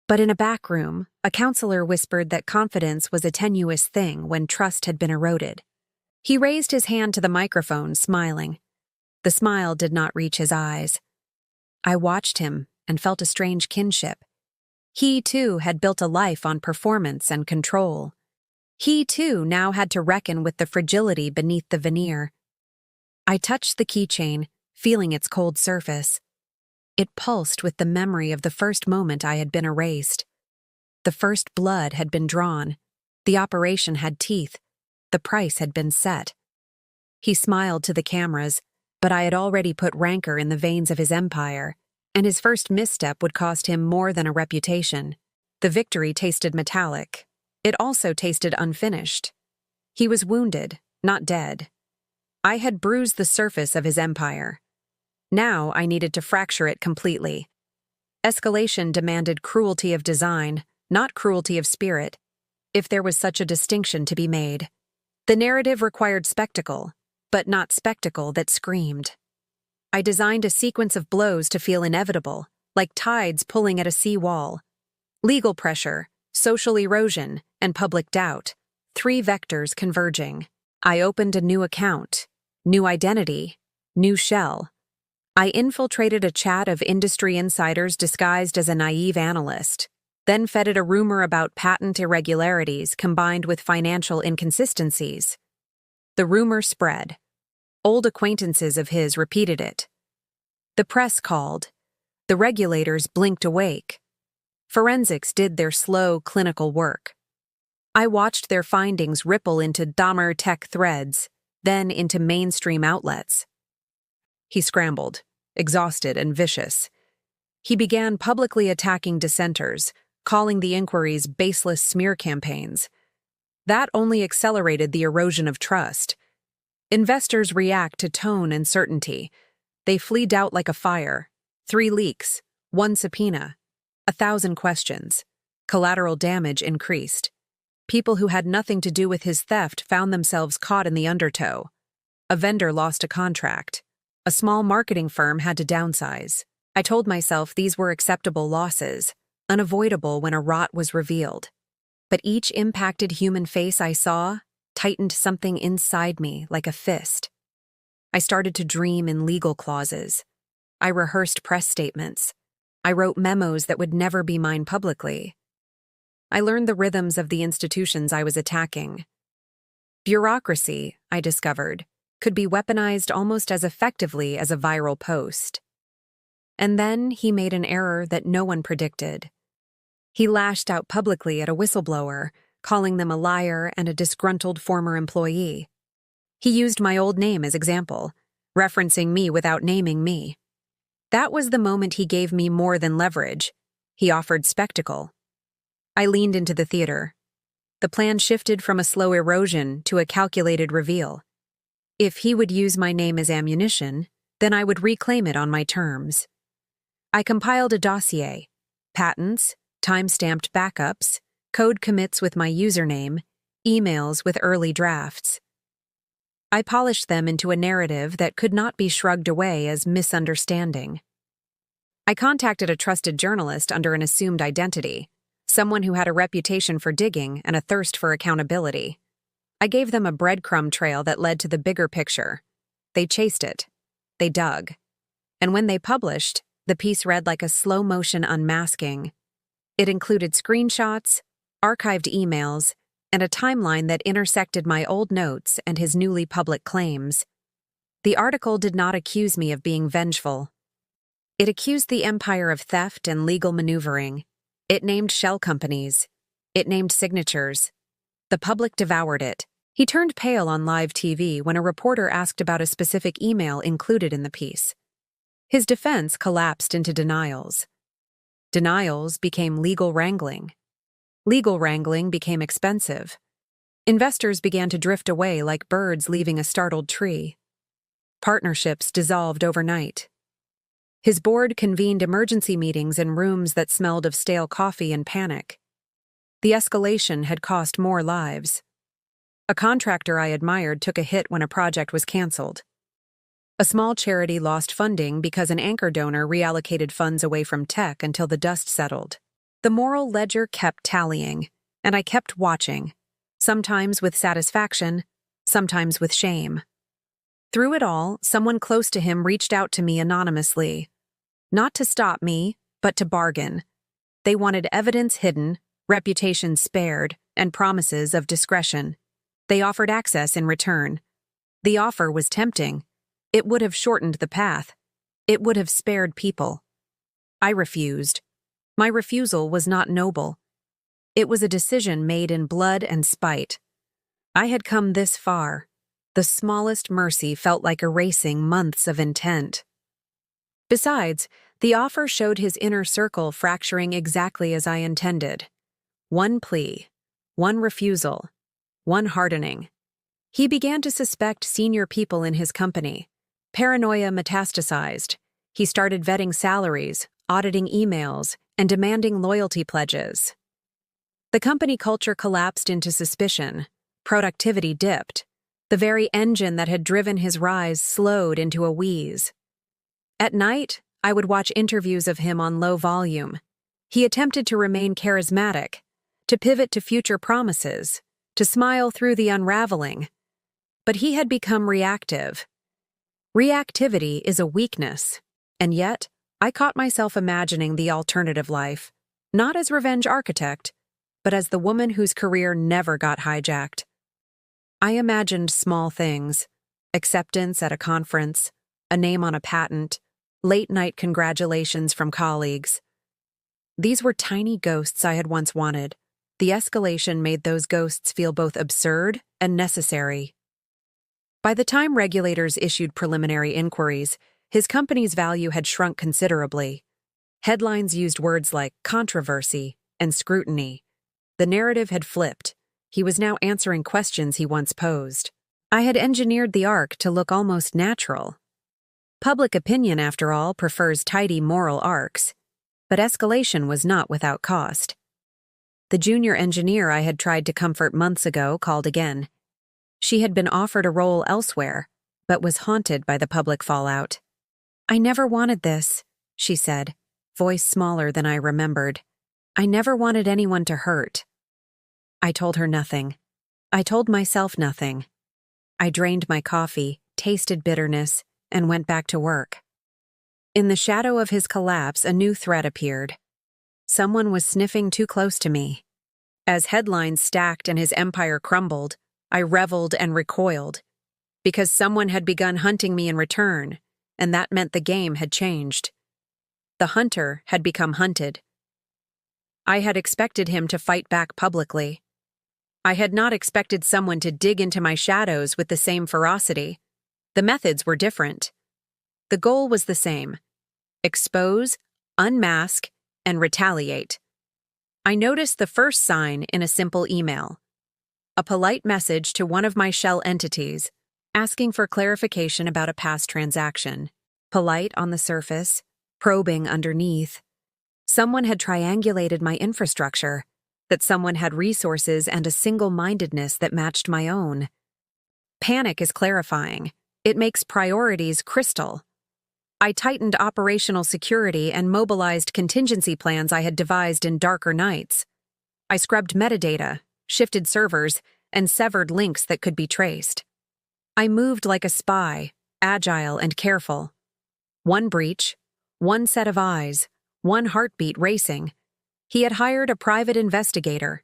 But in a back room, a counselor whispered that confidence was a tenuous thing when trust had been eroded. He raised his hand to the microphone, smiling. The smile did not reach his eyes. I watched him, and felt a strange kinship. He, too, had built a life on performance and control. He, too, now had to reckon with the fragility beneath the veneer. I touched the keychain, feeling its cold surface. It pulsed with the memory of the first moment I had been erased. The first blood had been drawn. The operation had teeth. The price had been set. He smiled to the cameras, but I had already put rancor in the veins of his empire, and his first misstep would cost him more than a reputation. The victory tasted metallic. It also tasted unfinished. He was wounded, not dead. I had bruised the surface of his empire. Now I needed to fracture it completely. Escalation demanded cruelty of design, not cruelty of spirit, if there was such a distinction to be made. The narrative required spectacle, but not spectacle that screamed. I designed a sequence of blows to feel inevitable, like tides pulling at a sea-wall. Legal pressure, social erosion, and public doubt, 3 vectors converging. I opened a new account, new identity, new shell. I infiltrated a chat of industry insiders disguised as a naive analyst, then fed it a rumor about patent irregularities combined with financial inconsistencies. The rumor spread. Old acquaintances of his repeated it. The press called. The regulators blinked awake. Forensics did their slow, clinical work. I watched their findings ripple into Dahmer tech threads, then into mainstream outlets. He scrambled, exhausted and vicious. He began publicly attacking dissenters, calling the inquiries baseless smear campaigns. That only accelerated the erosion of trust. Investors react to tone and certainty. They flee doubt like a fire. 3 leaks, 1 subpoena, 1,000 questions. Collateral damage increased. People who had nothing to do with his theft found themselves caught in the undertow. A vendor lost a contract. A small marketing firm had to downsize. I told myself these were acceptable losses, unavoidable when a rot was revealed. But each impacted human face I saw tightened something inside me like a fist. I started to dream in legal clauses. I rehearsed press statements. I wrote memos that would never be mine publicly. I learned the rhythms of the institutions I was attacking. Bureaucracy, I discovered, could be weaponized almost as effectively as a viral post. And then he made an error that no one predicted. He lashed out publicly at a whistleblower, calling them a liar and a disgruntled former employee. He used my old name as example, referencing me without naming me. That was the moment he gave me more than leverage. He offered spectacle. I leaned into the theater. The plan shifted from a slow erosion to a calculated reveal. If he would use my name as ammunition, then I would reclaim it on my terms. I compiled a dossier, patents, time-stamped backups, code commits with my username, emails with early drafts. I polished them into a narrative that could not be shrugged away as misunderstanding. I contacted a trusted journalist under an assumed identity, someone who had a reputation for digging and a thirst for accountability. I gave them a breadcrumb trail that led to the bigger picture. They chased it. They dug. And when they published, the piece read like a slow-motion unmasking. It included screenshots, archived emails, and a timeline that intersected my old notes and his newly public claims. The article did not accuse me of being vengeful. It accused the empire of theft and legal maneuvering. It named shell companies. It named signatures. The public devoured it. He turned pale on live TV when a reporter asked about a specific email included in the piece. His defense collapsed into denials. Denials became legal wrangling. Legal wrangling became expensive. Investors began to drift away like birds leaving a startled tree. Partnerships dissolved overnight. His board convened emergency meetings in rooms that smelled of stale coffee and panic. The escalation had cost more lives. A contractor I admired took a hit when a project was canceled. A small charity lost funding because an anchor donor reallocated funds away from tech until the dust settled. The moral ledger kept tallying, and I kept watching, sometimes with satisfaction, sometimes with shame. Through it all, someone close to him reached out to me anonymously. Not to stop me, but to bargain. They wanted evidence hidden, reputation spared, and promises of discretion. They offered access in return. The offer was tempting. It would have shortened the path. It would have spared people. I refused. My refusal was not noble. It was a decision made in blood and spite. I had come this far. The smallest mercy felt like erasing months of intent. Besides, the offer showed his inner circle fracturing exactly as I intended. One plea, one refusal, one hardening. He began to suspect senior people in his company. Paranoia metastasized. He started vetting salaries, auditing emails, and demanding loyalty pledges. The company culture collapsed into suspicion. Productivity dipped. The very engine that had driven his rise slowed into a wheeze. At night, I would watch interviews of him on low volume. He attempted to remain charismatic, to pivot to future promises, to smile through the unraveling. But he had become reactive. Reactivity is a weakness, and yet I caught myself imagining the alternative life, not as revenge architect, but as the woman whose career never got hijacked. I imagined small things: acceptance at a conference, a name on a patent, late-night congratulations from colleagues. These were tiny ghosts I had once wanted. The escalation made those ghosts feel both absurd and necessary. By the time regulators issued preliminary inquiries, his company's value had shrunk considerably. Headlines used words like controversy and scrutiny. The narrative had flipped. He was now answering questions he once posed. I had engineered the arc to look almost natural. Public opinion, after all, prefers tidy moral arcs. But escalation was not without cost. The junior engineer I had tried to comfort months ago called again. She had been offered a role elsewhere, but was haunted by the public fallout. "I never wanted this," she said, voice smaller than I remembered. "I never wanted anyone to hurt." I told her nothing. I told myself nothing. I drained my coffee, tasted bitterness, and went back to work. In the shadow of his collapse, a new threat appeared. Someone was sniffing too close to me. As headlines stacked and his empire crumbled, I reveled and recoiled. Because someone had begun hunting me in return, and that meant the game had changed. The hunter had become hunted. I had expected him to fight back publicly. I had not expected someone to dig into my shadows with the same ferocity. The methods were different. The goal was the same: expose, unmask, and retaliate. I noticed the first sign in a simple email. A polite message to one of my shell entities, asking for clarification about a past transaction. Polite on the surface, probing underneath. Someone had triangulated my infrastructure, that someone had resources and a single-mindedness that matched my own. Panic is clarifying. It makes priorities crystal. I tightened operational security and mobilized contingency plans I had devised in darker nights. I scrubbed metadata, shifted servers, and severed links that could be traced. I moved like a spy, agile and careful. One breach, one set of eyes, one heartbeat racing. He had hired a private investigator,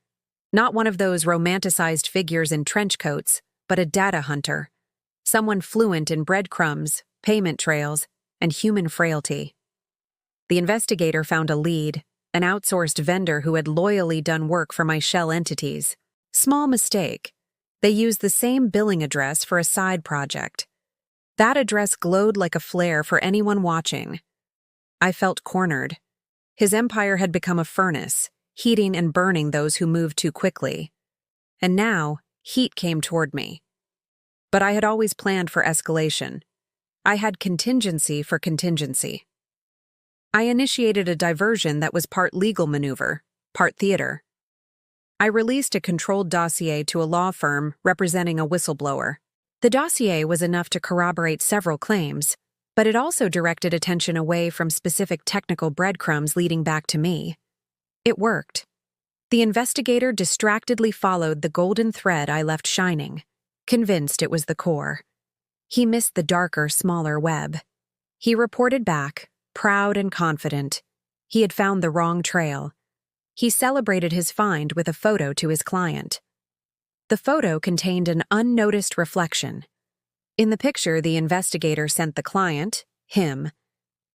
not one of those romanticized figures in trench coats, but a data hunter, someone fluent in breadcrumbs, payment trails, and human frailty. The investigator found a lead, an outsourced vendor who had loyally done work for my shell entities. Small mistake. They used the same billing address for a side project. That address glowed like a flare for anyone watching. I felt cornered. His empire had become a furnace, heating and burning those who moved too quickly. And now, heat came toward me. But I had always planned for escalation. I had contingency for contingency. I initiated a diversion that was part legal maneuver, part theater. I released a controlled dossier to a law firm representing a whistleblower. The dossier was enough to corroborate several claims, but it also directed attention away from specific technical breadcrumbs leading back to me. It worked. The investigator distractedly followed the golden thread I left shining, convinced it was the core. He missed the darker, smaller web. He reported back, proud and confident. He had found the wrong trail. He celebrated his find with a photo to his client. The photo contained an unnoticed reflection. In the picture the investigator sent the client, him,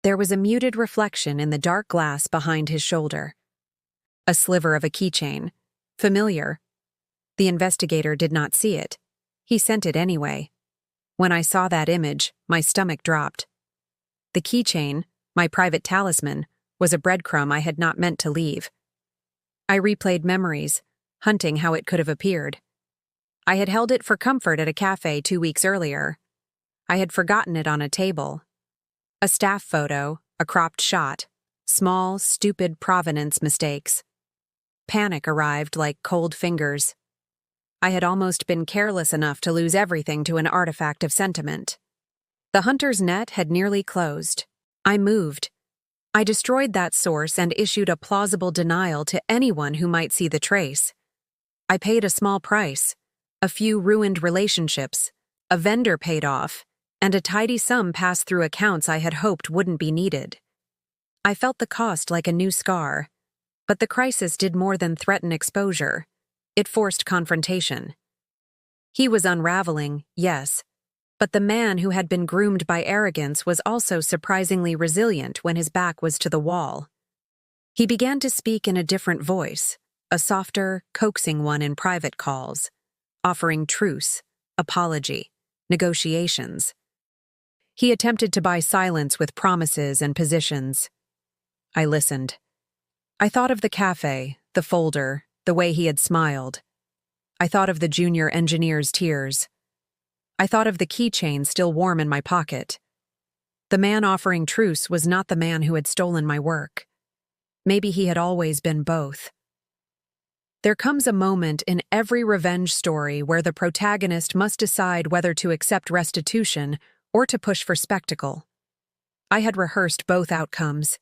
there was a muted reflection in the dark glass behind his shoulder. A sliver of a keychain. Familiar. The investigator did not see it. He sent it anyway. When I saw that image, my stomach dropped. The keychain, my private talisman, was a breadcrumb I had not meant to leave. I replayed memories, hunting how it could have appeared. I had held it for comfort at a cafe 2 weeks earlier. I had forgotten it on a table. A staff photo, a cropped shot, small, stupid provenance mistakes. Panic arrived like cold fingers. I had almost been careless enough to lose everything to an artifact of sentiment. The hunter's net had nearly closed. I moved. I destroyed that source and issued a plausible denial to anyone who might see the trace. I paid a small price, a few ruined relationships, a vendor paid off, and a tidy sum passed through accounts I had hoped wouldn't be needed. I felt the cost like a new scar, but the crisis did more than threaten exposure. It forced confrontation. He was unraveling, yes, but the man who had been groomed by arrogance was also surprisingly resilient when his back was to the wall. He began to speak in a different voice, a softer, coaxing one in private calls, offering truce, apology, negotiations. He attempted to buy silence with promises and positions. I listened. I thought of the cafe, the folder, the way he had smiled. I thought of the junior engineer's tears. I thought of the keychain still warm in my pocket. The man offering truce was not the man who had stolen my work. Maybe he had always been both. There comes a moment in every revenge story where the protagonist must decide whether to accept restitution or to push for spectacle. I had rehearsed both outcomes.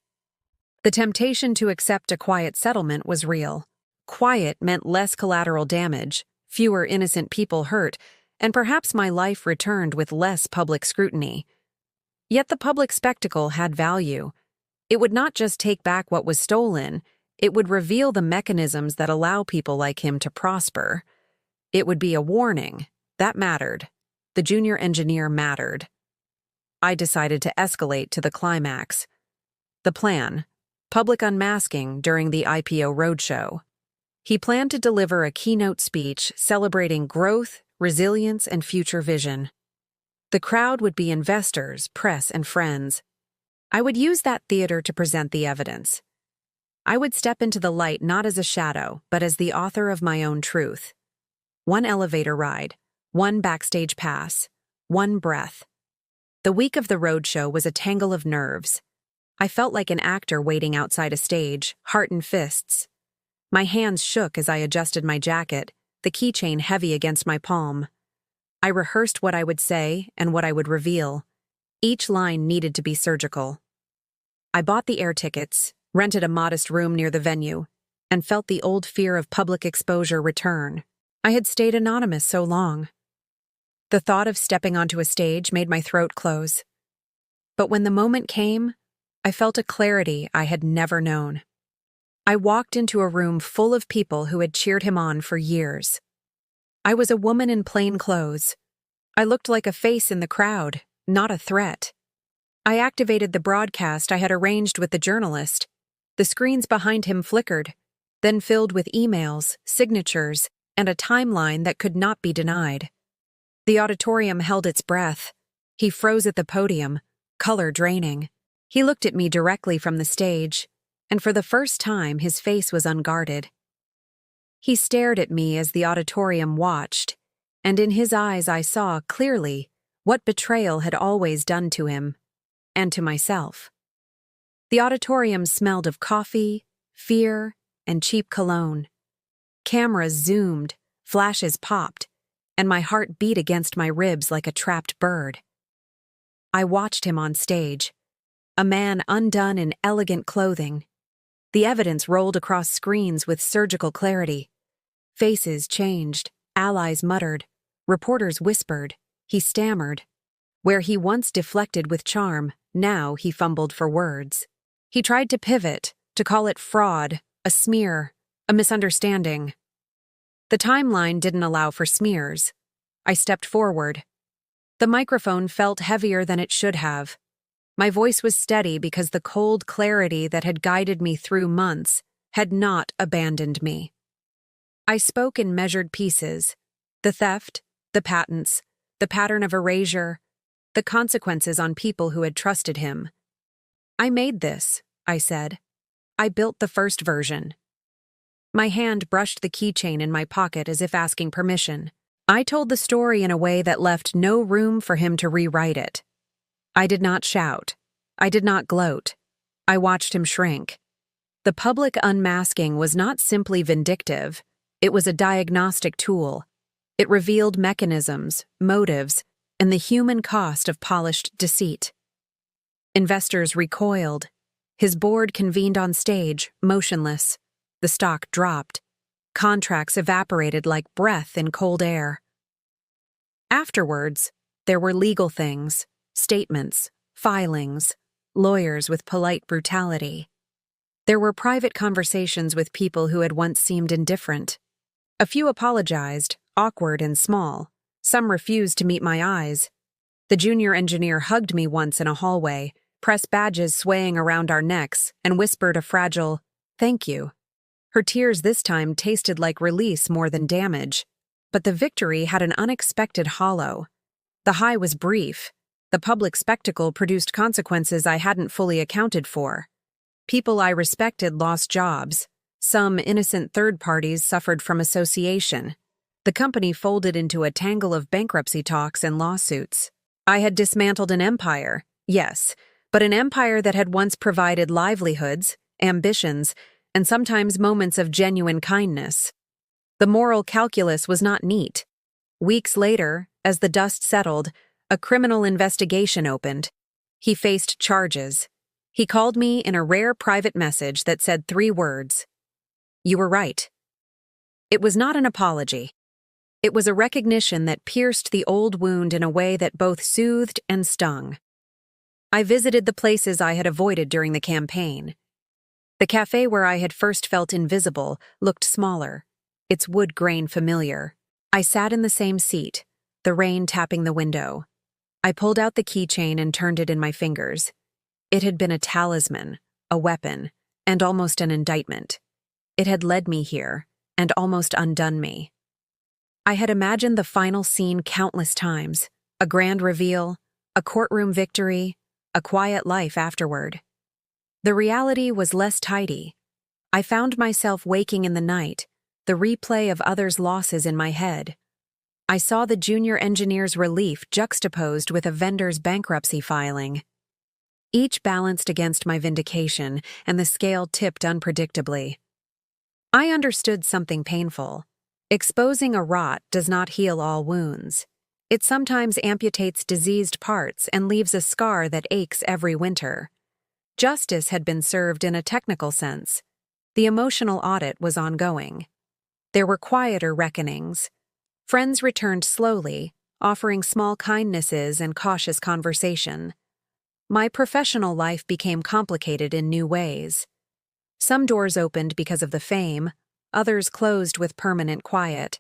The temptation to accept a quiet settlement was real. Quiet meant less collateral damage, fewer innocent people hurt, and perhaps my life returned with less public scrutiny. Yet the public spectacle had value. It would not just take back what was stolen, it would reveal the mechanisms that allow people like him to prosper. It would be a warning. That mattered. The junior engineer mattered. I decided to escalate to the climax. The plan: public unmasking during the IPO roadshow. He planned to deliver a keynote speech celebrating growth, resilience, and future vision. The crowd would be investors, press, and friends. I would use that theater to present the evidence. I would step into the light not as a shadow, but as the author of my own truth. One elevator ride, one backstage pass, one breath. The week of the roadshow was a tangle of nerves. I felt like an actor waiting outside a stage, heart in fists. My hands shook as I adjusted my jacket, the keychain heavy against my palm. I rehearsed what I would say and what I would reveal. Each line needed to be surgical. I bought the air tickets, rented a modest room near the venue, and felt the old fear of public exposure return. I had stayed anonymous so long. The thought of stepping onto a stage made my throat close. But when the moment came, I felt a clarity I had never known. I walked into a room full of people who had cheered him on for years. I was a woman in plain clothes. I looked like a face in the crowd, not a threat. I activated the broadcast I had arranged with the journalist. The screens behind him flickered, then filled with emails, signatures, and a timeline that could not be denied. The auditorium held its breath. He froze at the podium, color draining. He looked at me directly from the stage, and for the first time his face was unguarded. He stared at me as the auditorium watched, and in his eyes I saw clearly what betrayal had always done to him, and to myself. The auditorium smelled of coffee, fear, and cheap cologne. Cameras zoomed, flashes popped, and my heart beat against my ribs like a trapped bird. I watched him on stage, a man undone in elegant clothing. The evidence rolled across screens with surgical clarity. Faces changed, allies muttered, reporters whispered, he stammered. Where he once deflected with charm, now he fumbled for words. He tried to pivot, to call it fraud, a smear, a misunderstanding. The timeline didn't allow for smears. I stepped forward. The microphone felt heavier than it should have. My voice was steady because the cold clarity that had guided me through months had not abandoned me. I spoke in measured pieces: the theft, the patents, the pattern of erasure, the consequences on people who had trusted him. "I made this," I said. "I built the first version." My hand brushed the keychain in my pocket as if asking permission. I told the story in a way that left no room for him to rewrite it. I did not shout. I did not gloat. I watched him shrink. The public unmasking was not simply vindictive. It was a diagnostic tool. It revealed mechanisms, motives, and the human cost of polished deceit. Investors recoiled. His board convened on stage, motionless. The stock dropped. Contracts evaporated like breath in cold air. Afterwards, there were legal things, statements, filings, lawyers with polite brutality. There were private conversations with people who had once seemed indifferent. A few apologized, awkward and small. Some refused to meet my eyes. The junior engineer hugged me once in a hallway, press badges swaying around our necks, and whispered a fragile, "Thank you." Her tears this time tasted like release more than damage. But the victory had an unexpected hollow. The high was brief. The public spectacle produced consequences I hadn't fully accounted for. People I respected lost jobs. Some innocent third parties suffered from association. The company folded into a tangle of bankruptcy talks and lawsuits. I had dismantled an empire, yes, but an empire that had once provided livelihoods, ambitions, and sometimes moments of genuine kindness. The moral calculus was not neat. Weeks later, as the dust settled, a criminal investigation opened. He faced charges. He called me in a rare private message that said 3 words: "You were right." It was not an apology. It was a recognition that pierced the old wound in a way that both soothed and stung. I visited the places I had avoided during the campaign. The cafe where I had first felt invisible looked smaller, its wood grain familiar. I sat in the same seat, the rain tapping the window. I pulled out the keychain and turned it in my fingers. It had been a talisman, a weapon, and almost an indictment. It had led me here, and almost undone me. I had imagined the final scene countless times: a grand reveal, a courtroom victory, a quiet life afterward. The reality was less tidy. I found myself waking in the night, the replay of others' losses in my head. I saw the junior engineer's relief juxtaposed with a vendor's bankruptcy filing. Each balanced against my vindication, and the scale tipped unpredictably. I understood something painful. Exposing a rot does not heal all wounds. It sometimes amputates diseased parts and leaves a scar that aches every winter. Justice had been served in a technical sense. The emotional audit was ongoing. There were quieter reckonings. Friends returned slowly, offering small kindnesses and cautious conversation. My professional life became complicated in new ways. Some doors opened because of the fame, others closed with permanent quiet.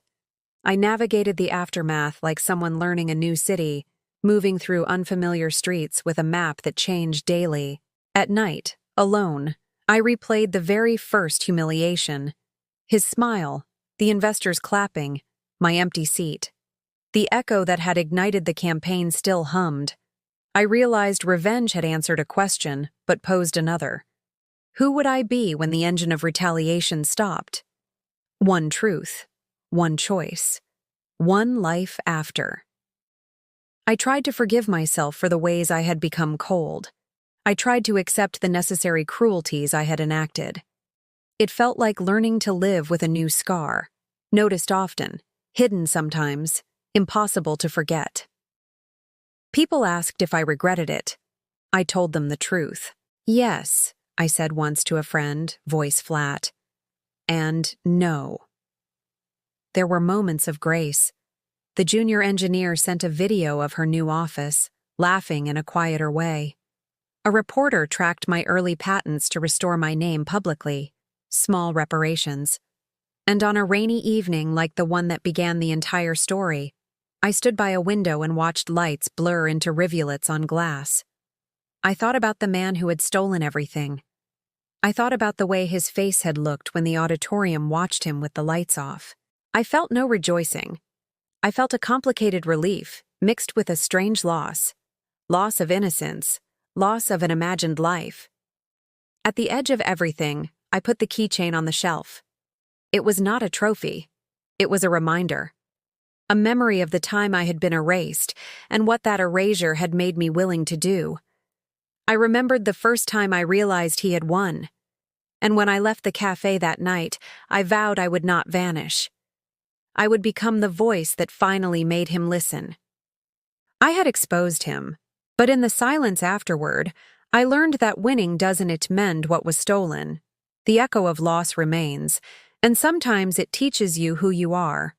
I navigated the aftermath like someone learning a new city, moving through unfamiliar streets with a map that changed daily. At night, alone, I replayed the very first humiliation. His smile, the investors clapping, my empty seat. The echo that had ignited the campaign still hummed. I realized revenge had answered a question, but posed another. Who would I be when the engine of retaliation stopped? One truth, one choice, one life after. I tried to forgive myself for the ways I had become cold. I tried to accept the necessary cruelties I had enacted. It felt like learning to live with a new scar, noticed often, hidden sometimes, impossible to forget. People asked if I regretted it. I told them the truth. "Yes," I said once to a friend, voice flat. And no. There were moments of grace. The junior engineer sent a video of her new office, laughing in a quieter way. A reporter tracked my early patents to restore my name publicly. Small reparations. And on a rainy evening like the one that began the entire story, I stood by a window and watched lights blur into rivulets on glass. I thought about the man who had stolen everything. I thought about the way his face had looked when the auditorium watched him with the lights off. I felt no rejoicing. I felt a complicated relief, mixed with a strange loss. Loss of innocence, loss of an imagined life. At the edge of everything, I put the keychain on the shelf. It was not a trophy. It was a reminder. A memory of the time I had been erased and what that erasure had made me willing to do. I remembered the first time I realized he had won. And when I left the cafe that night, I vowed I would not vanish. I would become the voice that finally made him listen. I had exposed him, but in the silence afterward, I learned that winning doesn't mend what was stolen. The echo of loss remains, and sometimes it teaches you who you are.